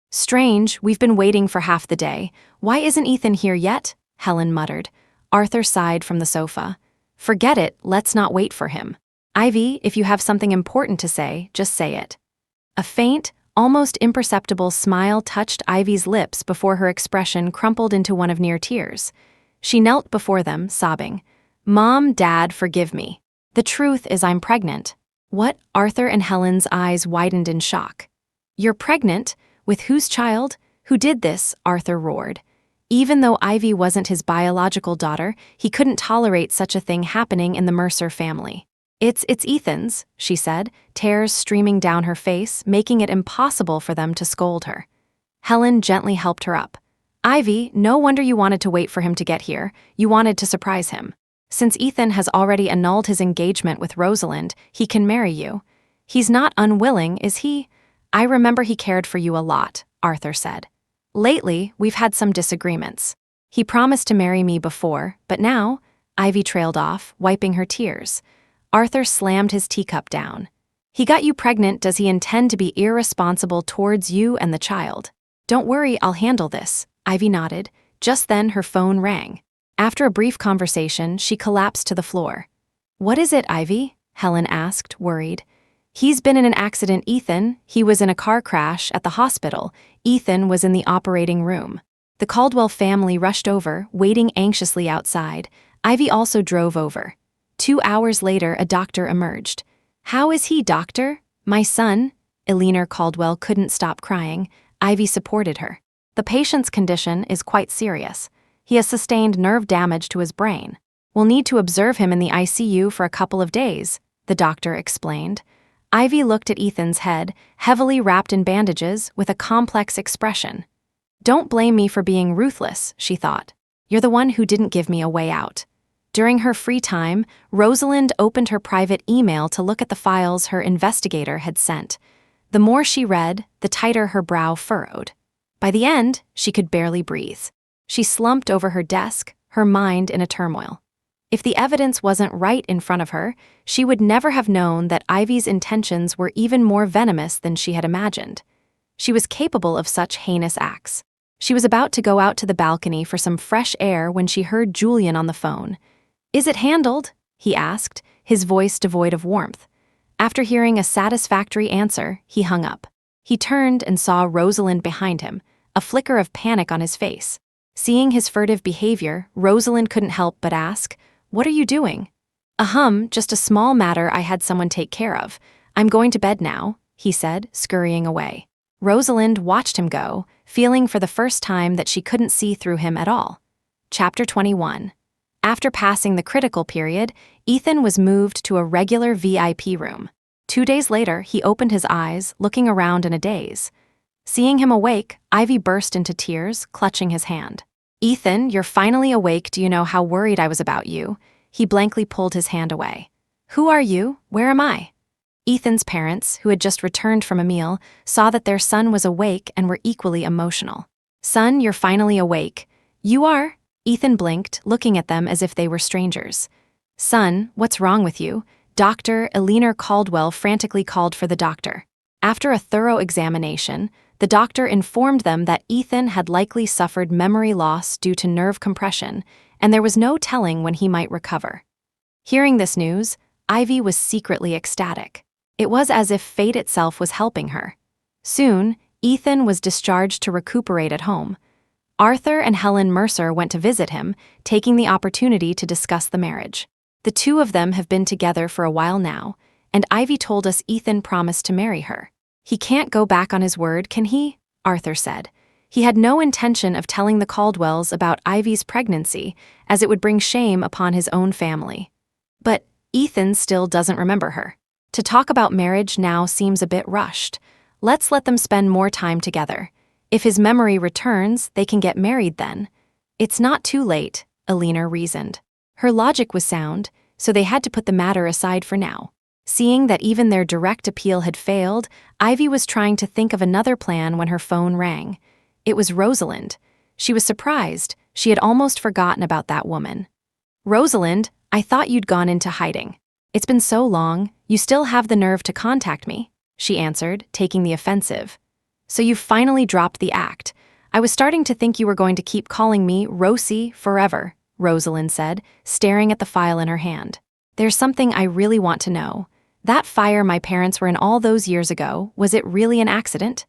[SPEAKER 1] Strange, we've been waiting for half the day. Why isn't Ethan here yet? Helen muttered. Arthur sighed from the sofa. Forget it, let's not wait for him. Ivy, if you have something important to say, just say it. A faint, almost imperceptible smile touched Ivy's lips before her expression crumpled into one of near tears. She knelt before them, sobbing. Mom, Dad, forgive me. The truth is I'm pregnant. What? Arthur and Helen's eyes widened in shock. You're pregnant? With whose child? Who did this? Arthur roared. Even though Ivy wasn't his biological daughter, he couldn't tolerate such a thing happening in the Mercer family. It's Ethan's, she said, tears streaming down her face, making it impossible for them to scold her. Helen gently helped her up. Ivy, no wonder you wanted to wait for him to get here. You wanted to surprise him. Since Ethan has already annulled his engagement with Rosalind, he can marry you. He's not unwilling, is he? I remember he cared for you a lot, Arthur said. Lately, we've had some disagreements. He promised to marry me before, but now, Ivy trailed off, wiping her tears. Arthur slammed his teacup down. He got you pregnant. Does he intend to be irresponsible towards you and the child? Don't worry, I'll handle this, Ivy nodded. Just then her phone rang. After a brief conversation, she collapsed to the floor. What is it, Ivy? Helen asked, worried. He's been in an accident, Ethan. He was in a car crash at the hospital. Ethan was in the operating room. The Caldwell family rushed over, waiting anxiously outside. Ivy also drove over. 2 hours later, a doctor emerged. How is he, doctor? My son? Eleanor Caldwell couldn't stop crying. Ivy supported her. The patient's condition is quite serious. He has sustained nerve damage to his brain. We'll need to observe him in the ICU for a couple of days, the doctor explained. Ivy looked at Ethan's head, heavily wrapped in bandages, with a complex expression. Don't blame me for being ruthless, she thought. You're the one who didn't give me a way out. During her free time, Rosalind opened her private email to look at the files her investigator had sent. The more she read, the tighter her brow furrowed. By the end, she could barely breathe. She slumped over her desk, her mind in a turmoil. If the evidence wasn't right in front of her, she would never have known that Ivy's intentions were even more venomous than she had imagined. She was capable of such heinous acts. She was about to go out to the balcony for some fresh air when she heard Julian on the phone. "Is it handled?" he asked, his voice devoid of warmth. After hearing a satisfactory answer, he hung up. He turned and saw Rosalind behind him, a flicker of panic on his face. Seeing his furtive behavior, Rosalind couldn't help but ask, "What are you doing?" Just a small matter I had someone take care of. I'm going to bed now," he said, scurrying away. Rosalind watched him go, feeling for the first time that she couldn't see through him at all. Chapter 21. After passing the critical period, Ethan was moved to a regular VIP room. 2 days later, he opened his eyes, looking around in a daze. Seeing him awake, Ivy burst into tears, clutching his hand. "Ethan, you're finally awake. Do you know how worried I was about you?" He blankly pulled his hand away. "Who are you? Where am I?" Ethan's parents, who had just returned from a meal, saw that their son was awake and were equally emotional. "Son, you're finally awake." "You are?" Ethan blinked, looking at them as if they were strangers. "Son, what's wrong with you?" Dr. Eleanor Caldwell frantically called for the doctor. After a thorough examination, the doctor informed them that Ethan had likely suffered memory loss due to nerve compression, and there was no telling when he might recover. Hearing this news, Ivy was secretly ecstatic. It was as if fate itself was helping her. Soon, Ethan was discharged to recuperate at home. Arthur and Helen Mercer went to visit him, taking the opportunity to discuss the marriage. The two of them have been together for a while now, and Ivy told us Ethan promised to marry her. "He can't go back on his word, can he?" Arthur said. He had no intention of telling the Caldwells about Ivy's pregnancy, as it would bring shame upon his own family. But Ethan still doesn't remember her. To talk about marriage now seems a bit rushed. Let's let them spend more time together. If his memory returns, they can get married then. It's not too late, Eleanor reasoned. Her logic was sound, so they had to put the matter aside for now. Seeing that even their direct appeal had failed, Ivy was trying to think of another plan when her phone rang. It was Rosalind. She was surprised. She had almost forgotten about that woman. "Rosalind, I thought you'd gone into hiding. It's been so long, you still have the nerve to contact me," she answered, taking the offensive. "So you've finally dropped the act. I was starting to think you were going to keep calling me Rosie forever," Rosalind said, staring at the file in her hand. "There's something I really want to know. That fire my parents were in all those years ago, was it really an accident?"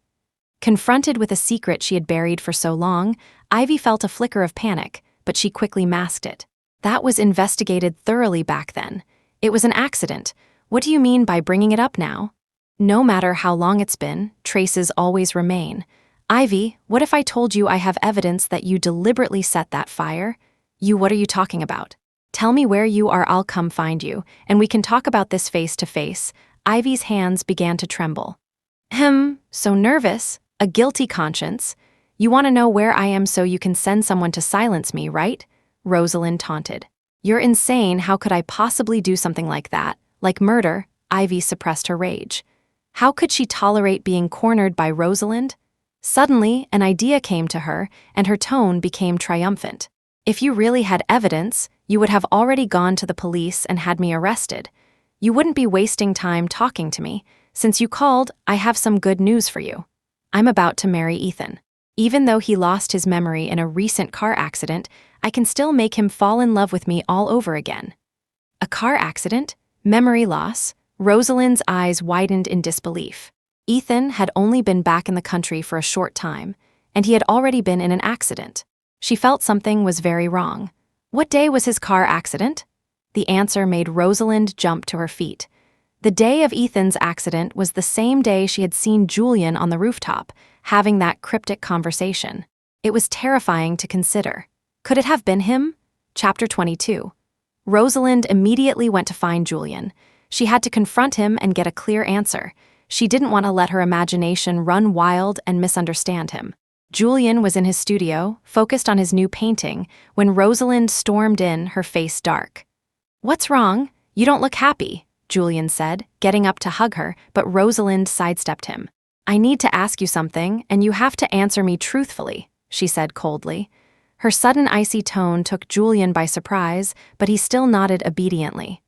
[SPEAKER 1] Confronted with a secret she had buried for so long, Ivy felt a flicker of panic, but she quickly masked it. "That was investigated thoroughly back then. It was an accident. What do you mean by bringing it up now?" "No matter how long it's been, traces always remain. Ivy, what if I told you I have evidence that you deliberately set that fire?" What are you talking about?" "Tell me where you are, I'll come find you, and we can talk about this face to face." Ivy's hands began to tremble. So nervous. A guilty conscience. "You want to know where I am so you can send someone to silence me, right?" Rosalind taunted. "You're insane. How could I possibly do something like that? Like murder?" Ivy suppressed her rage. How could she tolerate being cornered by Rosalind? Suddenly, an idea came to her, and her tone became triumphant. "If you really had evidence, you would have already gone to the police and had me arrested. You wouldn't be wasting time talking to me. Since you called, I have some good news for you. I'm about to marry Ethan. Even though he lost his memory in a recent car accident, I can still make him fall in love with me all over again." A car accident? Memory loss? Rosalind's eyes widened in disbelief. Ethan had only been back in the country for a short time, and he had already been in an accident. She felt something was very wrong. What day was his car accident? The answer made Rosalind jump to her feet. The day of Ethan's accident was the same day she had seen Julian on the rooftop, having that cryptic conversation. It was terrifying to consider. Could it have been him? Chapter 22. Rosalind immediately went to find Julian. She had to confront him and get a clear answer. She didn't want to let her imagination run wild and misunderstand him. Julian was in his studio, focused on his new painting, when Rosalind stormed in, her face dark. "What's wrong? You don't look happy," Julian said, getting up to hug her, but Rosalind sidestepped him. "I need to ask you something, and you have to answer me truthfully," she said coldly. Her sudden icy tone took Julian by surprise, but he still nodded obediently.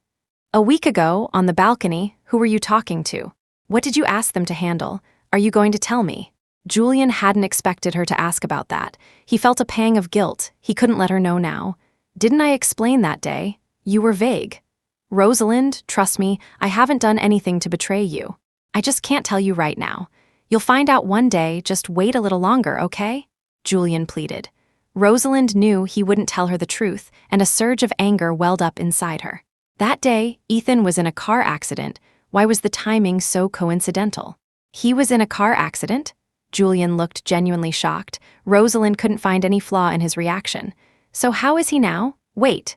[SPEAKER 1] "A week ago, on the balcony, who were you talking to? What did you ask them to handle? Are you going to tell me?" Julian hadn't expected her to ask about that. He felt a pang of guilt. He couldn't let her know now. "Didn't I explain that day? You were vague." "Rosalind, trust me, I haven't done anything to betray you. I just can't tell you right now. You'll find out one day, just wait a little longer, okay?" Julian pleaded. Rosalind knew he wouldn't tell her the truth, and a surge of anger welled up inside her. That day, Ethan was in a car accident. Why was the timing so coincidental? He was in a car accident? Julian looked genuinely shocked. Rosalind couldn't find any flaw in his reaction. "So how is he now? Wait."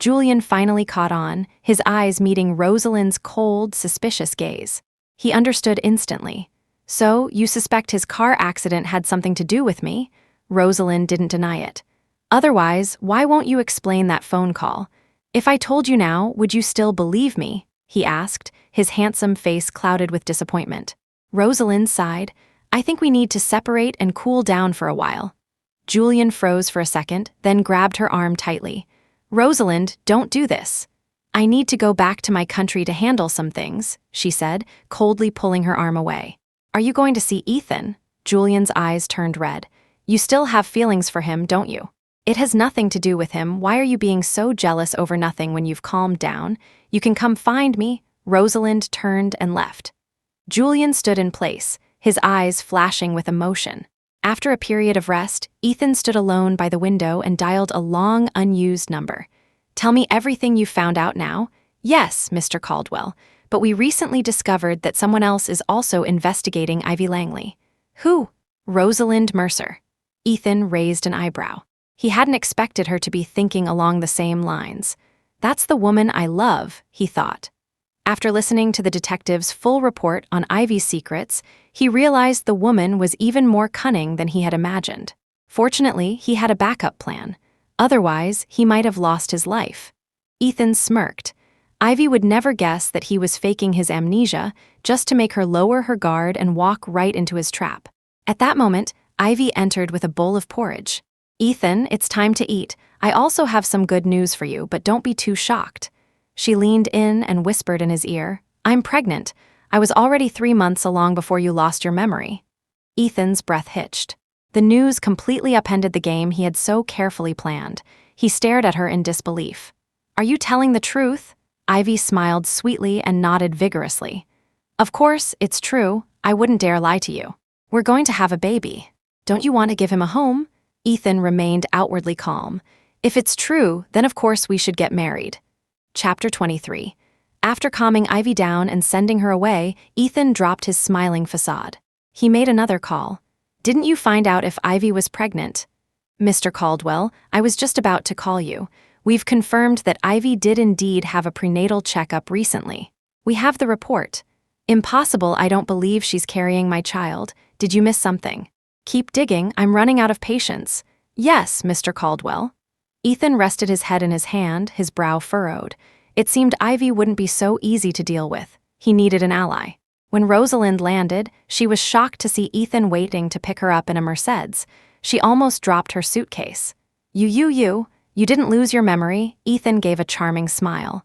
[SPEAKER 1] Julian finally caught on, his eyes meeting Rosalind's cold, suspicious gaze. He understood instantly. "So, you suspect his car accident had something to do with me?" Rosalind didn't deny it. "Otherwise, why won't you explain that phone call? If I told you now, would you still believe me?" he asked, his handsome face clouded with disappointment. Rosalind sighed. "I think we need to separate and cool down for a while." Julian froze for a second, then grabbed her arm tightly. "Rosalind, don't do this. I need to go back to my country to handle some things," she said, coldly pulling her arm away. "Are you going to see Ethan?" Julian's eyes turned red. "You still have feelings for him, don't you?" "It has nothing to do with him. Why are you being so jealous over nothing when you've calmed down? You can come find me." Rosalind turned and left. Julian stood in place, his eyes flashing with emotion. After a period of rest, Ethan stood alone by the window and dialed a long, unused number. "Tell me everything you've found out now." "Yes, Mr. Caldwell, but we recently discovered that someone else is also investigating Ivy Langley." "Who?" "Rosalind Mercer." Ethan raised an eyebrow. He hadn't expected her to be thinking along the same lines. "That's the woman I love," he thought. After listening to the detective's full report on Ivy's secrets, he realized the woman was even more cunning than he had imagined. Fortunately, he had a backup plan. Otherwise, he might have lost his life. Ethan smirked. Ivy would never guess that he was faking his amnesia just to make her lower her guard and walk right into his trap. At that moment, Ivy entered with a bowl of porridge. "Ethan, it's time to eat. I also have some good news for you, but don't be too shocked." She leaned in and whispered in his ear, "I'm pregnant. I was already 3 months along before you lost your memory." Ethan's breath hitched. The news completely upended the game he had so carefully planned. He stared at her in disbelief. "Are you telling the truth?" Ivy smiled sweetly and nodded vigorously. "Of course, it's true. I wouldn't dare lie to you. We're going to have a baby. Don't you want to give him a home?" Ethan remained outwardly calm. "If it's true, then of course we should get married." Chapter 23. After calming Ivy down and sending her away, Ethan dropped his smiling facade. He made another call. "Didn't you find out if Ivy was pregnant?" "Mr. Caldwell, I was just about to call you. We've confirmed that Ivy did indeed have a prenatal checkup recently. We have the report." "Impossible, I don't believe she's carrying my child. Did you miss something?" "Keep digging, I'm running out of patience." "Yes, Mr. Caldwell." Ethan rested his head in his hand, his brow furrowed. It seemed Ivy wouldn't be so easy to deal with. He needed an ally. When Rosalind landed, she was shocked to see Ethan waiting to pick her up in a Mercedes. She almost dropped her suitcase. You didn't lose your memory," Ethan gave a charming smile.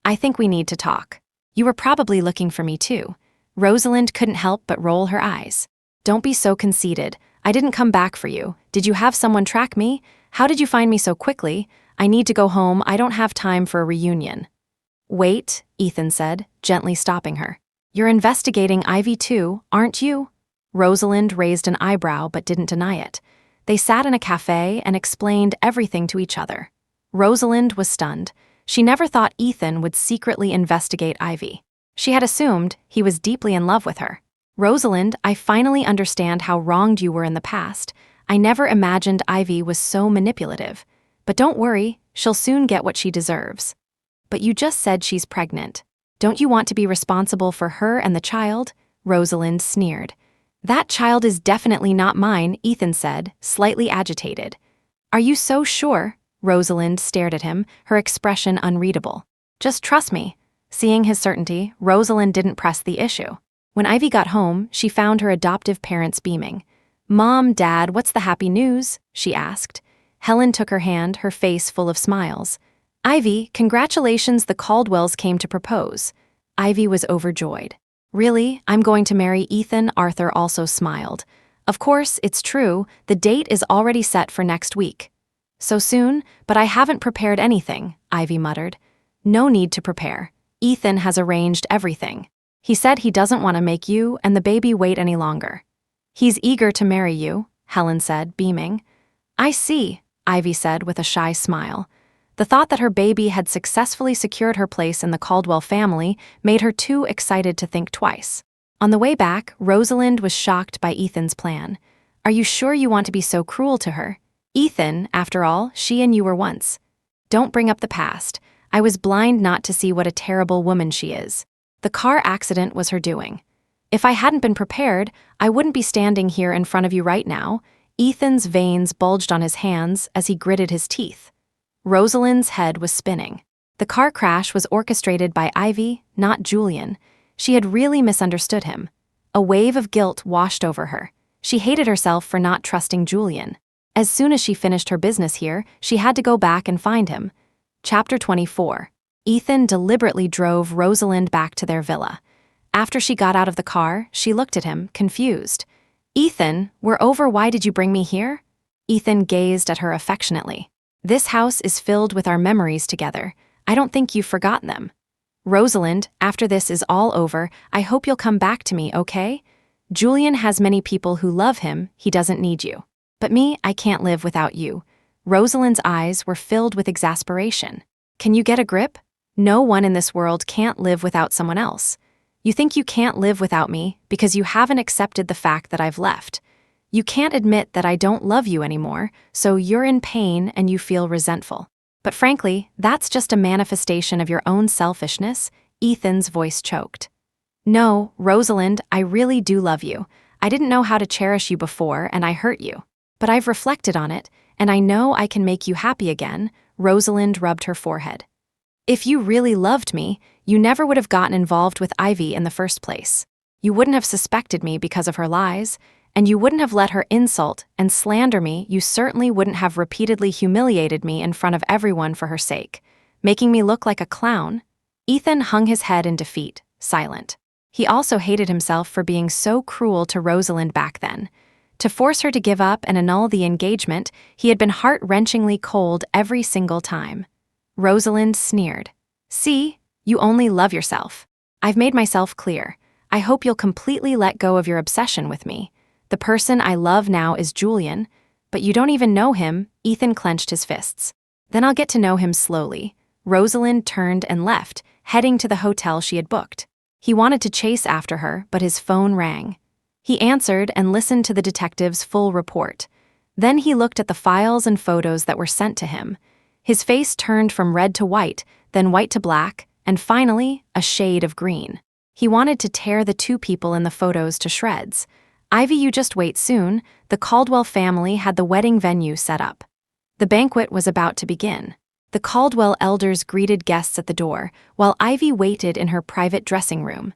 [SPEAKER 1] "I think we need to talk. You were probably looking for me too." Rosalind couldn't help but roll her eyes. "Don't be so conceited. I didn't come back for you. Did you have someone track me? How did you find me so quickly? I need to go home. I don't have time for a reunion." "Wait," Ethan said, gently stopping her. "You're investigating Ivy too, aren't you?" Rosalind raised an eyebrow but didn't deny it. They sat in a cafe and explained everything to each other. Rosalind was stunned. She never thought Ethan would secretly investigate Ivy. She had assumed he was deeply in love with her. "Rosalind, I finally understand how wronged you were in the past. I never imagined Ivy was so manipulative. But don't worry, she'll soon get what she deserves." But you just said she's pregnant. Don't you want to be responsible for her and the child? Rosalind sneered. That child is definitely not mine, Ethan said, slightly agitated. Are you so sure? Rosalind stared at him, her expression unreadable. Just trust me. Seeing his certainty, Rosalind didn't press the issue. When Ivy got home, she found her adoptive parents beaming. Mom, Dad, what's the happy news? She asked. Helen took her hand, her face full of smiles. Ivy, congratulations, the Caldwells came to propose. Ivy was overjoyed. Really? I'm going to marry Ethan, Arthur also smiled. Of course, it's true, the date is already set for next week. So soon? But I haven't prepared anything, Ivy muttered. No need to prepare. Ethan has arranged everything. He said he doesn't want to make you and the baby wait any longer. He's eager to marry you, Helen said, beaming. I see, Ivy said with a shy smile. The thought that her baby had successfully secured her place in the Caldwell family made her too excited to think twice. On the way back, Rosalind was shocked by Ethan's plan. Are you sure you want to be so cruel to her? Ethan, after all, she and you were once. Don't bring up the past. I was blind not to see what a terrible woman she is. The car accident was her doing. If I hadn't been prepared, I wouldn't be standing here in front of you right now. Ethan's veins bulged on his hands as he gritted his teeth. Rosalind's head was spinning. The car crash was orchestrated by Ivy, not Julian. She had really misunderstood him. A wave of guilt washed over her. She hated herself for not trusting Julian. As soon as she finished her business here, she had to go back and find him. Chapter 24. Ethan deliberately drove Rosalind back to their villa. After she got out of the car, she looked at him, confused. Ethan, we're over, why did you bring me here? Ethan gazed at her affectionately. This house is filled with our memories together. I don't think you've forgotten them. Rosalind, after this is all over, I hope you'll come back to me, okay? Julian has many people who love him, he doesn't need you. But me, I can't live without you. Rosalind's eyes were filled with exasperation. Can you get a grip? No one in this world can't live without someone else. You think you can't live without me because you haven't accepted the fact that I've left. You can't admit that I don't love you anymore, so you're in pain and you feel resentful. But frankly, that's just a manifestation of your own selfishness, Ethan's voice choked. No, Rosalind, I really do love you. I didn't know how to cherish you before and I hurt you. But I've reflected on it, and I know I can make you happy again, Rosalind rubbed her forehead. If you really loved me, you never would have gotten involved with Ivy in the first place. You wouldn't have suspected me because of her lies, and you wouldn't have let her insult and slander me. You certainly wouldn't have repeatedly humiliated me in front of everyone for her sake, making me look like a clown. Ethan hung his head in defeat, silent. He also hated himself for being so cruel to Rosalind back then. To force her to give up and annul the engagement, he had been heart-wrenchingly cold every single time. Rosalind sneered. See, you only love yourself. I've made myself clear. I hope you'll completely let go of your obsession with me. The person I love now is Julian, but you don't even know him, Ethan clenched his fists. Then I'll get to know him slowly. Rosalind turned and left, heading to the hotel she had booked. He wanted to chase after her, but his phone rang. He answered and listened to the detective's full report. Then he looked at the files and photos that were sent to him. His face turned from red to white, then white to black, and finally, a shade of green. He wanted to tear the two people in the photos to shreds. Ivy, you just wait soon. The Caldwell family had the wedding venue set up. The banquet was about to begin. The Caldwell elders greeted guests at the door, while Ivy waited in her private dressing room.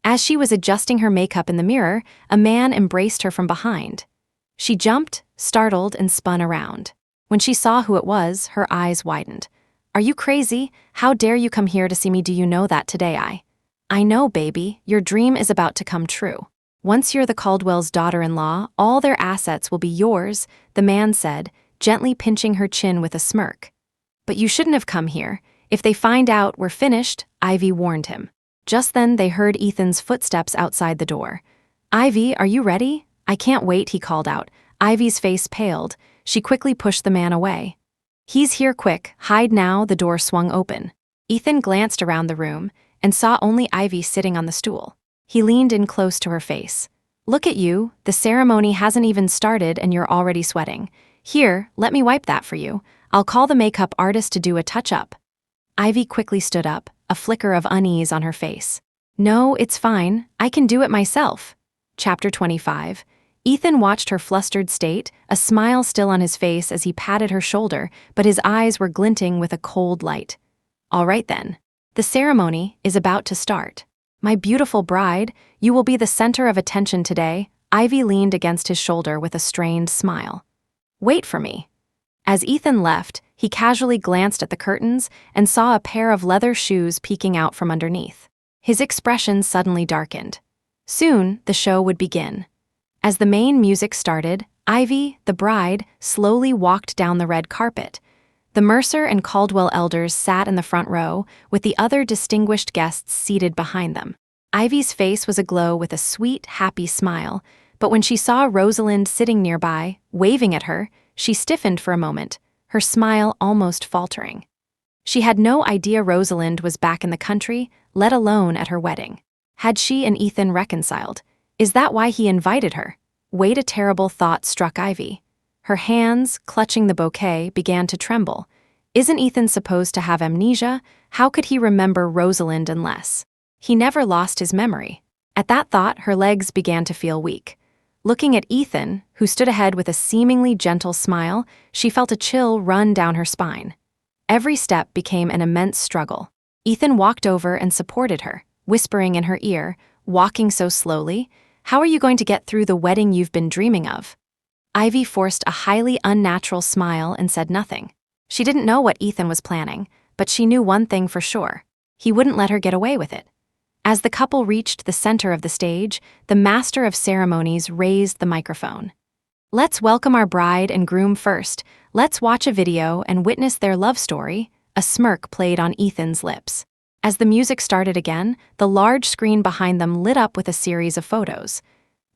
[SPEAKER 1] As she was adjusting her makeup in the mirror, a man embraced her from behind. She jumped, startled, and spun around. When she saw who it was, her eyes widened. Are you crazy? How dare you come here to see me? Do you know that today I know, baby, your dream is about to come true. Once you're the Caldwell's daughter-in-law, all their assets will be yours, the man said, gently pinching her chin with a smirk. But you shouldn't have come here. If they find out we're finished, Ivy warned him. Just then they heard Ethan's footsteps outside the door. Ivy, are you ready? I can't wait, he called out. Ivy's face paled. She quickly pushed the man away. He's here, quick, hide now. The door swung open. Ethan glanced around the room and saw only Ivy sitting on the stool. He leaned in close to her face. Look at you, the ceremony hasn't even started and you're already sweating. Here, let me wipe that for you. I'll call the makeup artist to do a touch-up. Ivy quickly stood up, a flicker of unease on her face. No, it's fine, I can do it myself. Chapter 25. Ethan watched her flustered state, a smile still on his face as he patted her shoulder, but his eyes were glinting with a cold light. All right then. The ceremony is about to start. My beautiful bride, you will be the center of attention today. Ivy leaned against his shoulder with a strained smile. Wait for me. As Ethan left, he casually glanced at the curtains and saw a pair of leather shoes peeking out from underneath. His expression suddenly darkened. Soon, the show would begin. As the main music started, Ivy, the bride, slowly walked down the red carpet. The Mercer and Caldwell elders sat in the front row, with the other distinguished guests seated behind them. Ivy's face was aglow with a sweet, happy smile, but when she saw Rosalind sitting nearby, waving at her, she stiffened for a moment, her smile almost faltering. She had no idea Rosalind was back in the country, let alone at her wedding. Had she and Ethan reconciled? Is that why he invited her? Wait, a terrible thought struck Ivy. Her hands, clutching the bouquet, began to tremble. Isn't Ethan supposed to have amnesia? How could he remember Rosalind unless? He never lost his memory. At that thought, her legs began to feel weak. Looking at Ethan, who stood ahead with a seemingly gentle smile, she felt a chill run down her spine. Every step became an immense struggle. Ethan walked over and supported her, whispering in her ear, walking so slowly. How are you going to get through the wedding you've been dreaming of? Ivy forced a highly unnatural smile and said nothing. She didn't know what Ethan was planning, but she knew one thing for sure. He wouldn't let her get away with it. As the couple reached the center of the stage, the master of ceremonies raised the microphone. Let's welcome our bride and groom first. Let's watch a video and witness their love story. A smirk played on Ethan's lips. As the music started again, the large screen behind them lit up with a series of photos.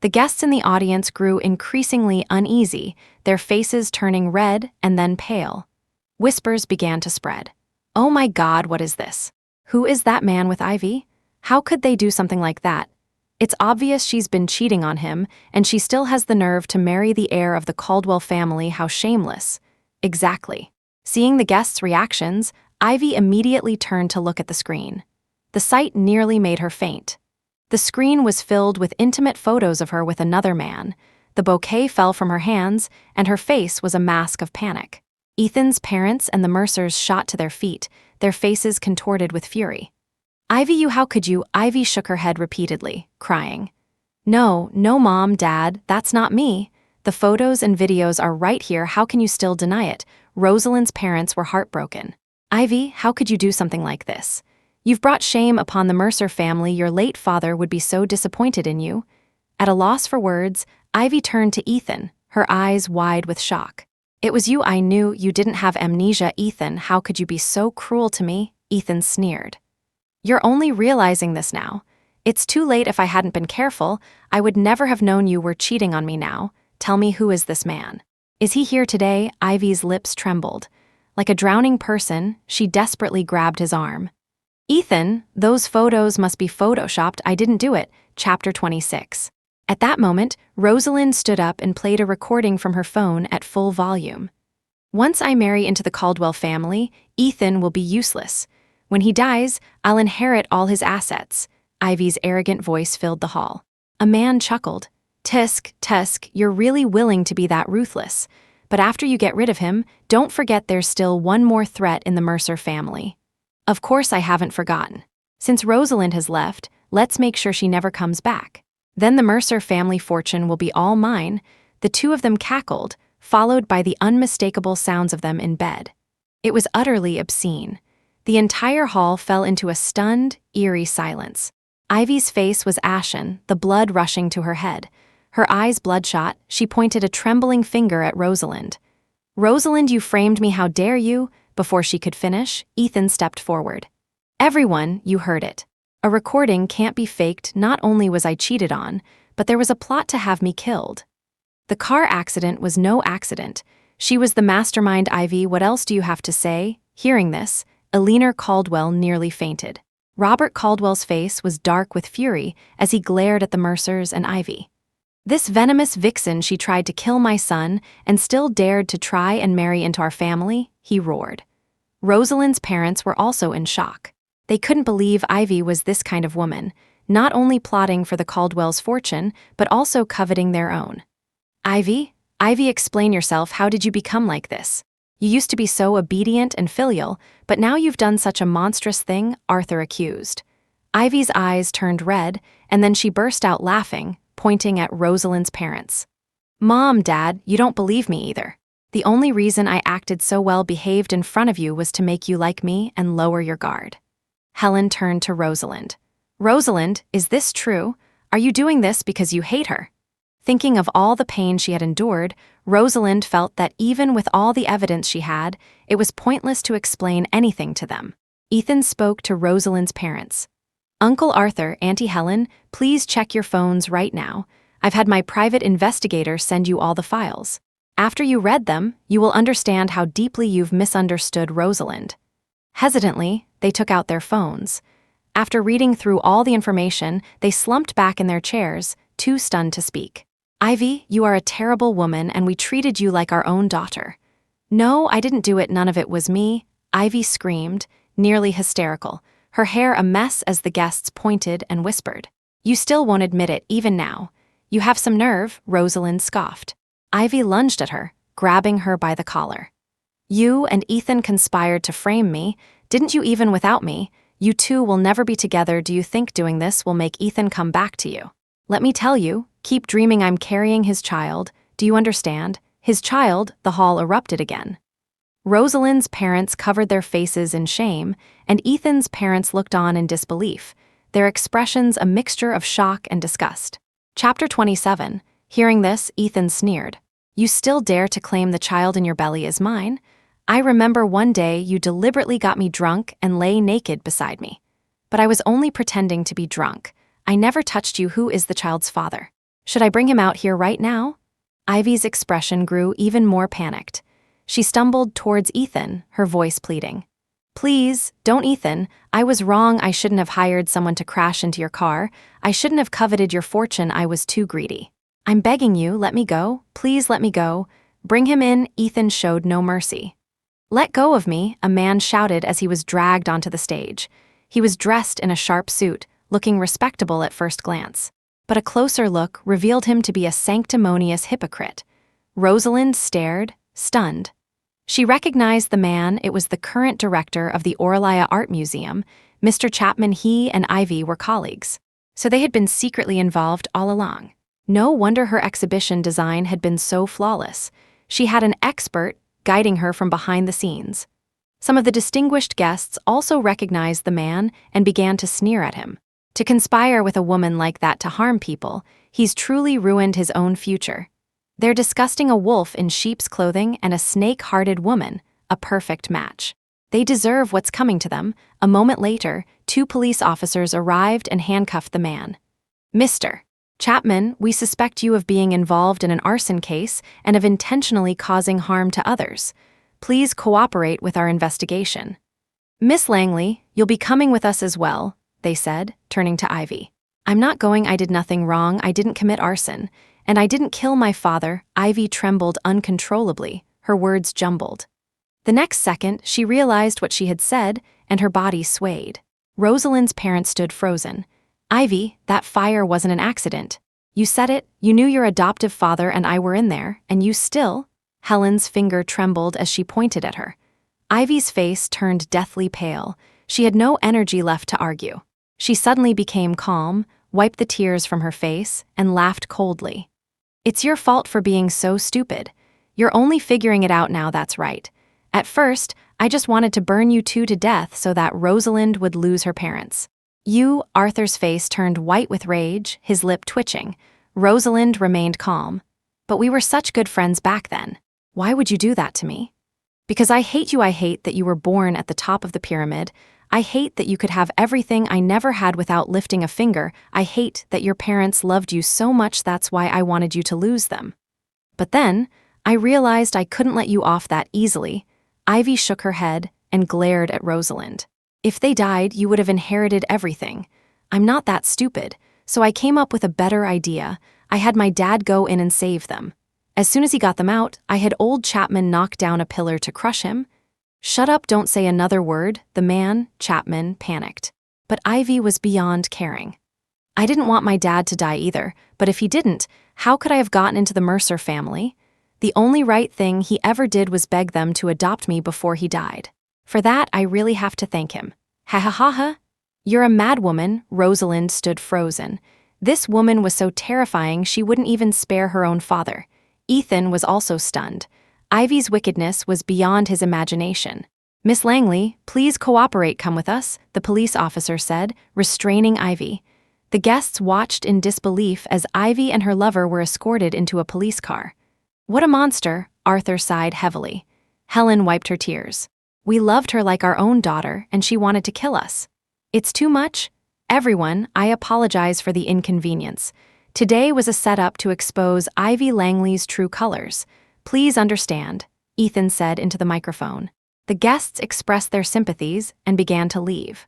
[SPEAKER 1] The guests in the audience grew increasingly uneasy, their faces turning red and then pale. Whispers began to spread. Oh my God, what is this? Who is that man with Ivy? How could they do something like that? It's obvious she's been cheating on him, and she still has the nerve to marry the heir of the Caldwell family. How shameless. Exactly. Seeing the guests' reactions, Ivy immediately turned to look at the screen. The sight nearly made her faint. The screen was filled with intimate photos of her with another man. The bouquet fell from her hands, and her face was a mask of panic. Ethan's parents and the Mercers shot to their feet, their faces contorted with fury. Ivy, how could you? Ivy shook her head repeatedly, crying. No, Mom, Dad, that's not me. The photos and videos are right here. How can you still deny it? Rosalind's parents were heartbroken. Ivy, how could you do something like this? You've brought shame upon the Mercer family. Your late father would be so disappointed in you. At a loss for words, Ivy turned to Ethan, her eyes wide with shock. It was you. I knew you didn't have amnesia, Ethan. How could you be so cruel to me? Ethan sneered. You're only realizing this now. It's too late. If I hadn't been careful, I would never have known you were cheating on me now. Tell me, who is this man? Is he here today? Ivy's lips trembled. Like a drowning person, she desperately grabbed his arm. Ethan, those photos must be photoshopped. I didn't do it. Chapter 26. At that moment, Rosalind stood up and played a recording from her phone at full volume. Once I marry into the Caldwell family, Ethan will be useless. When he dies, I'll inherit all his assets. Ivy's arrogant voice filled the hall. A man chuckled. Tusk, you're really willing to be that ruthless. But after you get rid of him, don't forget there's still one more threat in the Mercer family. Of course I haven't forgotten. Since Rosalind has left, let's make sure she never comes back. Then the Mercer family fortune will be all mine. The two of them cackled, followed by the unmistakable sounds of them in bed. It was utterly obscene. The entire hall fell into a stunned, eerie silence. Ivy's face was ashen, the blood rushing to her head. Her eyes bloodshot, she pointed a trembling finger at Rosalind. Rosalind, you framed me, how dare you? Before she could finish, Ethan stepped forward. Everyone, you heard it. A recording can't be faked. Not only was I cheated on, but there was a plot to have me killed. The car accident was no accident. She was the mastermind, Ivy. What else do you have to say? Hearing this, Eleanor Caldwell nearly fainted. Robert Caldwell's face was dark with fury as he glared at the Mercers and Ivy. This venomous vixen, she tried to kill my son and still dared to try and marry into our family, he roared. Rosalind's parents were also in shock. They couldn't believe Ivy was this kind of woman, not only plotting for the Caldwells' fortune, but also coveting their own. Ivy, explain yourself. How did you become like this? You used to be so obedient and filial, but now you've done such a monstrous thing, Arthur accused. Ivy's eyes turned red, and then she burst out laughing, pointing at Rosalind's parents. Mom, Dad, you don't believe me either. The only reason I acted so well behaved in front of you was to make you like me and lower your guard. Helen turned to Rosalind. Rosalind, is this true? Are you doing this because you hate her? Thinking of all the pain she had endured, Rosalind felt that even with all the evidence she had, it was pointless to explain anything to them. Ethan spoke to Rosalind's parents. Uncle Arthur, Auntie Helen, please check your phones right now. I've had my private investigator send you all the files. After you read them, you will understand how deeply you've misunderstood Rosalind. Hesitantly, they took out their phones. After reading through all the information, they slumped back in their chairs, too stunned to speak. Ivy, you are a terrible woman and we treated you like our own daughter. No, I didn't do it, none of it was me, Ivy screamed, nearly hysterical, her hair a mess as the guests pointed and whispered. You still won't admit it, even now. You have some nerve, Rosalind scoffed. Ivy lunged at her, grabbing her by the collar. You and Ethan conspired to frame me, didn't you? Even without me, you two will never be together. Do you think doing this will make Ethan come back to you? Let me tell you, keep dreaming I'm carrying his child, do you understand? His child, the hall erupted again. Rosalind's parents covered their faces in shame, and Ethan's parents looked on in disbelief, their expressions a mixture of shock and disgust. Chapter 27. Hearing this, Ethan sneered. You still dare to claim the child in your belly is mine? I remember one day you deliberately got me drunk and lay naked beside me. But I was only pretending to be drunk. I never touched you. Who is the child's father? Should I bring him out here right now? Ivy's expression grew even more panicked. She stumbled towards Ethan, her voice pleading. Please, don't, Ethan. I was wrong. I shouldn't have hired someone to crash into your car. I shouldn't have coveted your fortune. I was too greedy. I'm begging you, let me go. Please let me go. Bring him in. Ethan showed no mercy. Let go of me, a man shouted as he was dragged onto the stage. He was dressed in a sharp suit, looking respectable at first glance. But a closer look revealed him to be a sanctimonious hypocrite. Rosalind stared, stunned. She recognized the man. It was the current director of the Orlia Art Museum, Mr. Chapman. He and Ivy were colleagues. So they had been secretly involved all along. No wonder her exhibition design had been so flawless. She had an expert guiding her from behind the scenes. Some of the distinguished guests also recognized the man and began to sneer at him. To conspire with a woman like that to harm people, he's truly ruined his own future. They're disgusting, a wolf in sheep's clothing and a snake-hearted woman, a perfect match. They deserve what's coming to them. A moment later, 2 police officers arrived and handcuffed the man. Mr. Chapman, we suspect you of being involved in an arson case and of intentionally causing harm to others. Please cooperate with our investigation. Miss Langley, you'll be coming with us as well, they said, turning to Ivy. I'm not going. I did nothing wrong. I didn't commit arson. And I didn't kill my father. Ivy trembled uncontrollably, her words jumbled. The next second, she realized what she had said, and her body swayed. Rosalind's parents stood frozen. Ivy, that fire wasn't an accident. You said it, you knew your adoptive father and I were in there, and you still… Helen's finger trembled as she pointed at her. Ivy's face turned deathly pale. She had no energy left to argue. She suddenly became calm, wiped the tears from her face, and laughed coldly. It's your fault for being so stupid. You're only figuring it out now, that's right. At first, I just wanted to burn you two to death so that Rosalind would lose her parents. You… Arthur's face turned white with rage, his lip twitching. Rosalind remained calm. But we were such good friends back then. Why would you do that to me? Because I hate you. I hate that you were born at the top of the pyramid. I hate that you could have everything I never had without lifting a finger. I hate that your parents loved you so much. That's why I wanted you to lose them. But then, I realized I couldn't let you off that easily. Ivy shook her head and glared at Rosalind. If they died, you would have inherited everything. I'm not that stupid, so I came up with a better idea. I had my dad go in and save them. As soon as he got them out, I had old Chapman knock down a pillar to crush him. "Shut up, don't say another word," the man, Chapman, panicked. But Ivy was beyond caring. "I didn't want my dad to die either, but if he didn't, how could I have gotten into the Mercer family? The only right thing he ever did was beg them to adopt me before he died. For that, I really have to thank him." "Ha ha ha ha. You're a madwoman." Rosalind stood frozen. This woman was so terrifying she wouldn't even spare her own father. Ethan was also stunned. Ivy's wickedness was beyond his imagination. "Miss Langley, please cooperate, come with us," the police officer said, restraining Ivy. The guests watched in disbelief as Ivy and her lover were escorted into a police car. "What a monster," Arthur sighed heavily. Helen wiped her tears. "We loved her like our own daughter, and she wanted to kill us. It's too much. Everyone, I apologize for the inconvenience. Today was a setup to expose Ivy Langley's true colors. Please understand," Ethan said into the microphone. The guests expressed their sympathies and began to leave.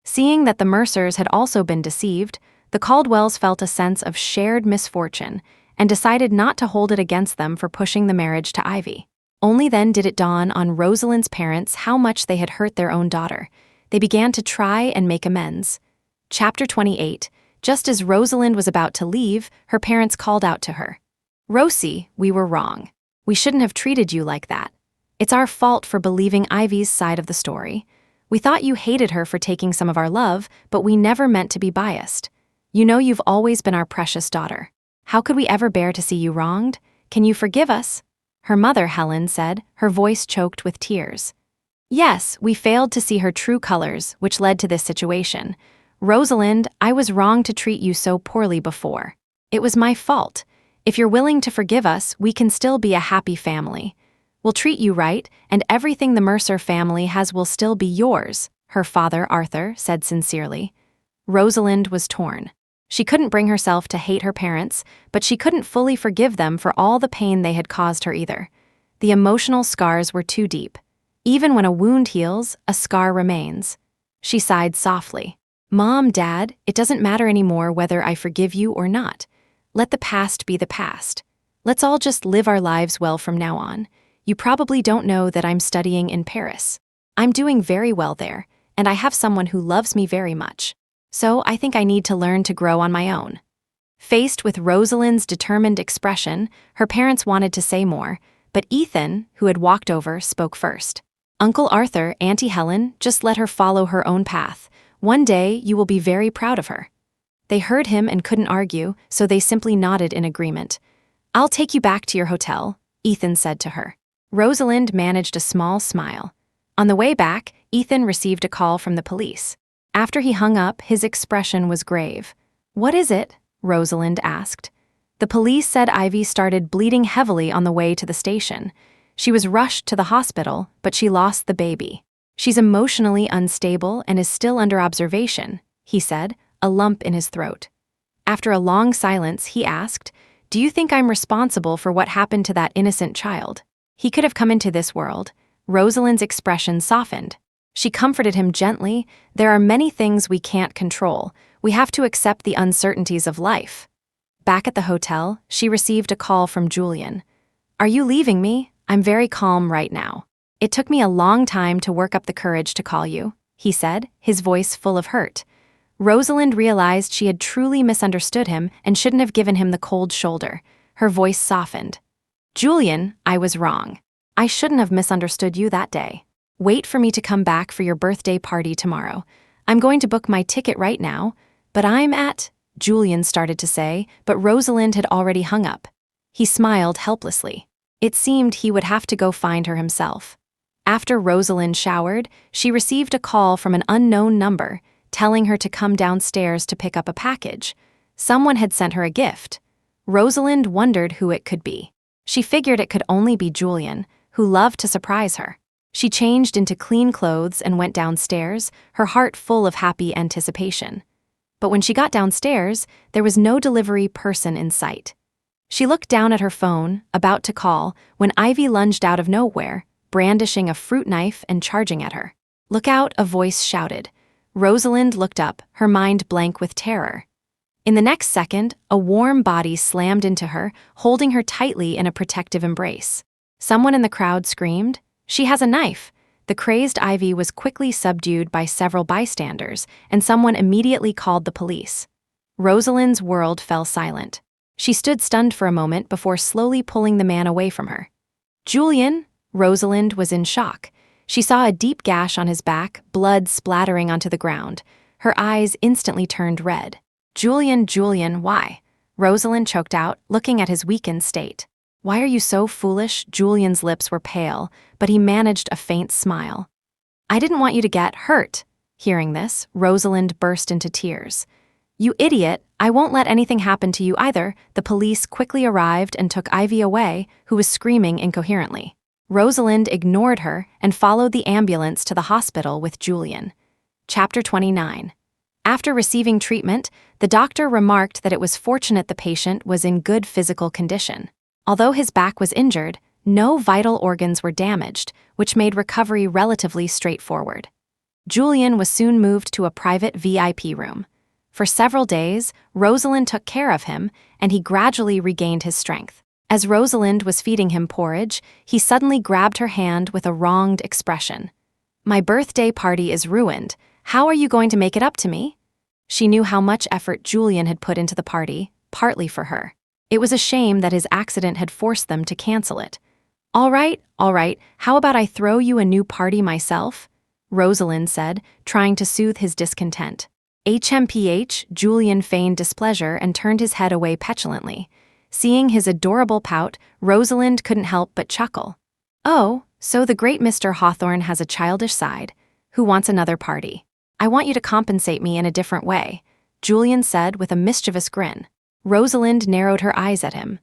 [SPEAKER 1] Seeing that the Mercers had also been deceived, the Caldwells felt a sense of shared misfortune and decided not to hold it against them for pushing the marriage to Ivy. Only then did it dawn on Rosalind's parents how much they had hurt their own daughter. They began to try and make amends. Chapter 28. Just as Rosalind was about to leave, her parents called out to her. "Rosie, we were wrong. We shouldn't have treated you like that. It's our fault for believing Ivy's side of the story. We thought you hated her for taking some of our love, but we never meant to be biased. You know you've always been our precious daughter. How could we ever bear to see you wronged? Can you forgive us?" Her mother, Helen, said, her voice choked with tears. "Yes, we failed to see her true colors, which led to this situation. Rosalind, I was wrong to treat you so poorly before. It was my fault. If you're willing to forgive us, we can still be a happy family. We'll treat you right, and everything the Mercer family has will still be yours," her father, Arthur, said sincerely. Rosalind was torn. She couldn't bring herself to hate her parents, but she couldn't fully forgive them for all the pain they had caused her either. The emotional scars were too deep. Even when a wound heals, a scar remains. She sighed softly. "Mom, Dad, it doesn't matter anymore whether I forgive you or not. Let the past be the past. Let's all just live our lives well from now on. You probably don't know that I'm studying in Paris. I'm doing very well there, and I have someone who loves me very much. So I think I need to learn to grow on my own." Faced with Rosalind's determined expression, her parents wanted to say more, but Ethan, who had walked over, spoke first. "Uncle Arthur, Auntie Helen, just let her follow her own path. One day you will be very proud of her." They heard him and couldn't argue, so they simply nodded in agreement. "I'll take you back to your hotel," Ethan said to her. Rosalind managed a small smile. On the way back, Ethan received a call from the police. After he hung up, his expression was grave. "What is it?" Rosalind asked. The police said Ivy started bleeding heavily on the way to the station. She was rushed to the hospital, but she lost the baby. "She's emotionally unstable and is still under observation," he said, a lump in his throat. After a long silence, he asked, "Do you think I'm responsible for what happened to that innocent child? He could have come into this world." Rosalind's expression softened. She comforted him gently. "There are many things we can't control. We have to accept the uncertainties of life." Back at the hotel, she received a call from Julian. "Are you leaving me? I'm very calm right now. It took me a long time to work up the courage to call you," he said, his voice full of hurt. Rosalind realized she had truly misunderstood him and shouldn't have given him the cold shoulder. Her voice softened. "Julian, I was wrong. I shouldn't have misunderstood you that day. Wait for me to come back for your birthday party tomorrow. I'm going to book my ticket right now, but I'm at," Julian started to say, but Rosalind had already hung up. He smiled helplessly. It seemed he would have to go find her himself. After Rosalind showered, she received a call from an unknown number, telling her to come downstairs to pick up a package. Someone had sent her a gift. Rosalind wondered who it could be. She figured it could only be Julian, who loved to surprise her. She changed into clean clothes and went downstairs, her heart full of happy anticipation. But when she got downstairs, there was no delivery person in sight. She looked down at her phone, about to call, when Ivy lunged out of nowhere, brandishing a fruit knife and charging at her. "Look out," a voice shouted. Rosalind looked up, her mind blank with terror. In the next second, a warm body slammed into her, holding her tightly in a protective embrace. Someone in the crowd screamed, "She has a knife!" The crazed Ivy was quickly subdued by several bystanders, and someone immediately called the police. Rosalind's world fell silent. She stood stunned for a moment before slowly pulling the man away from her. "Julian?" Rosalind was in shock. She saw a deep gash on his back, blood splattering onto the ground. Her eyes instantly turned red. Julian, why?" Rosalind choked out, looking at his weakened state. "Why are you so foolish?" Julian's lips were pale, but he managed a faint smile. "I didn't want you to get hurt." Hearing this, Rosalind burst into tears. "You idiot, I won't let anything happen to you either." The police quickly arrived and took Ivy away, who was screaming incoherently. Rosalind ignored her and followed the ambulance to the hospital with Julian. Chapter 29. After receiving treatment, the doctor remarked that it was fortunate the patient was in good physical condition. Although his back was injured, no vital organs were damaged, which made recovery relatively straightforward. Julian was soon moved to a private VIP room. For several days, Rosalind took care of him, and he gradually regained his strength. As Rosalind was feeding him porridge, he suddenly grabbed her hand with a wronged expression. "My birthday party is ruined. How are you going to make it up to me?" She knew how much effort Julian had put into the party, partly for her. It was a shame that his accident had forced them to cancel it. All right, how about I throw you a new party myself?" Rosalind said, trying to soothe his discontent. HMPH, Julian feigned displeasure and turned his head away petulantly. Seeing his adorable pout, Rosalind couldn't help but chuckle. "Oh, so the great Mr. Hawthorne has a childish side. Who wants another party? I want you to compensate me in a different way," Julian said with a mischievous grin. Rosalind narrowed her eyes at him.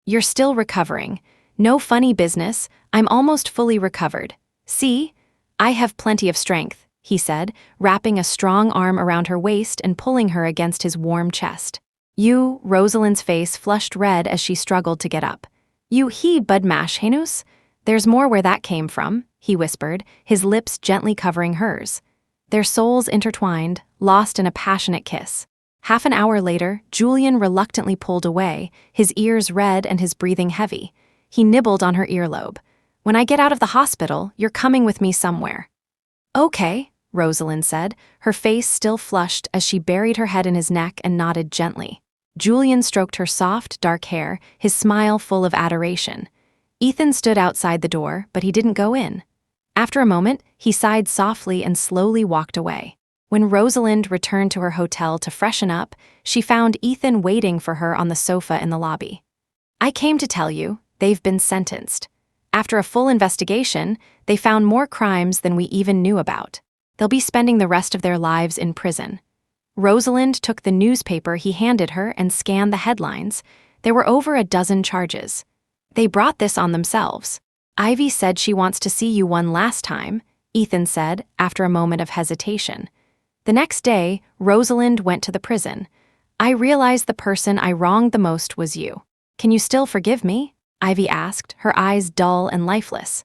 [SPEAKER 1] "You're still recovering. No funny business, I'm almost fully recovered. See? I have plenty of strength," he said, wrapping a strong arm around her waist and pulling her against his warm chest. "You," Rosalind's face flushed red as she struggled to get up. He budmash henus? There's more where that came from," he whispered, his lips gently covering hers. Their souls intertwined, lost in a passionate kiss. Half an hour later, Julian reluctantly pulled away, his ears red and his breathing heavy. He nibbled on her earlobe. "When I get out of the hospital, you're coming with me somewhere." "Okay," Rosalind said, her face still flushed as she buried her head in his neck and nodded gently. Julian stroked her soft, dark hair, his smile full of adoration. Ethan stood outside the door, but he didn't go in. After a moment, he sighed softly and slowly walked away. When Rosalind returned to her hotel to freshen up, she found Ethan waiting for her on the sofa in the lobby. "I came to tell you, they've been sentenced. After a full investigation, they found more crimes than we even knew about. They'll be spending the rest of their lives in prison." Rosalind took the newspaper he handed her and scanned the headlines. There were over a dozen charges. "They brought this on themselves. Ivy said she wants to see you one last time," Ethan said after a moment of hesitation. The next day, Rosalind went to the prison. "I realized the person I wronged the most was you. Can you still forgive me?" Ivy asked, her eyes dull and lifeless.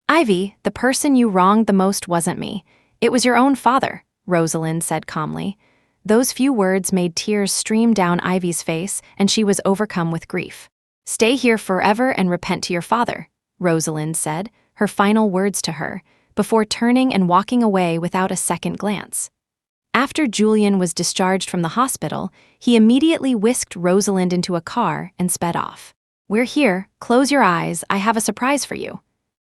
[SPEAKER 1] "Ivy, the person you wronged the most wasn't me. It was your own father," Rosalind said calmly. Those few words made tears stream down Ivy's face, and she was overcome with grief. "Stay here forever and repent to your father," Rosalind said, her final words to her, before turning and walking away without a second glance. After Julian was discharged from the hospital, he immediately whisked Rosalind into a car and sped off. "We're here, close your eyes, I have a surprise for you."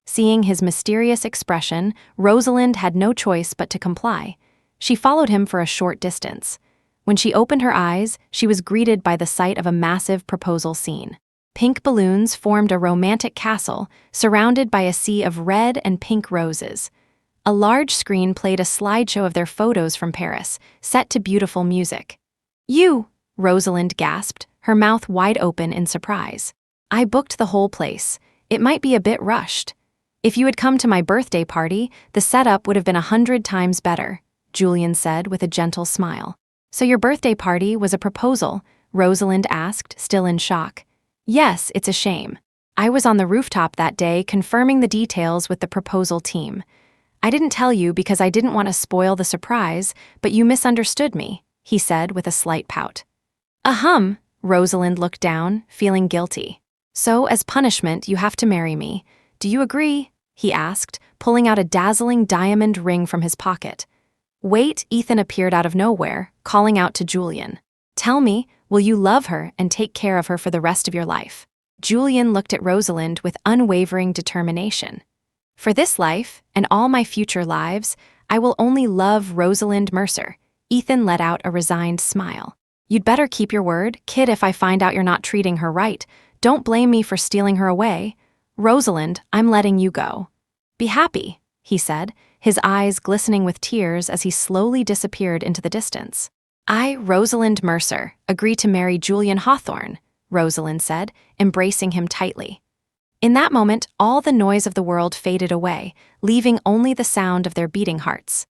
[SPEAKER 1] Seeing his mysterious expression, Rosalind had no choice but to comply. She followed him for a short distance. When she opened her eyes, she was greeted by the sight of a massive proposal scene. Pink balloons formed a romantic castle, surrounded by a sea of red and pink roses. A large screen played a slideshow of their photos from Paris, set to beautiful music. "You!" Rosalind gasped, her mouth wide open in surprise. "I booked the whole place. It might be a bit rushed. If you had come to my birthday party, the setup would have been 100 times better," Julian said with a gentle smile. "So your birthday party was a proposal?" Rosalind asked, still in shock. "Yes, it's a shame. I was on the rooftop that day confirming the details with the proposal team. I didn't tell you because I didn't want to spoil the surprise, but you misunderstood me," he said with a slight pout. Rosalind looked down, feeling guilty. "So, as punishment, you have to marry me. Do you agree?" he asked, pulling out a dazzling diamond ring from his pocket. "Wait," Ethan appeared out of nowhere, calling out to Julian. "Tell me, will you love her and take care of her for the rest of your life?" Julian looked at Rosalind with unwavering determination. "For this life, and all my future lives, I will only love Rosalind Mercer." Ethan let out a resigned smile. "You'd better keep your word, kid. If I find out you're not treating her right, don't blame me for stealing her away. Rosalind, I'm letting you go." "Be happy," he said, his eyes glistening with tears as he slowly disappeared into the distance. "I, Rosalind Mercer, agree to marry Julian Hawthorne," Rosalind said, embracing him tightly. In that moment, all the noise of the world faded away, leaving only the sound of their beating hearts.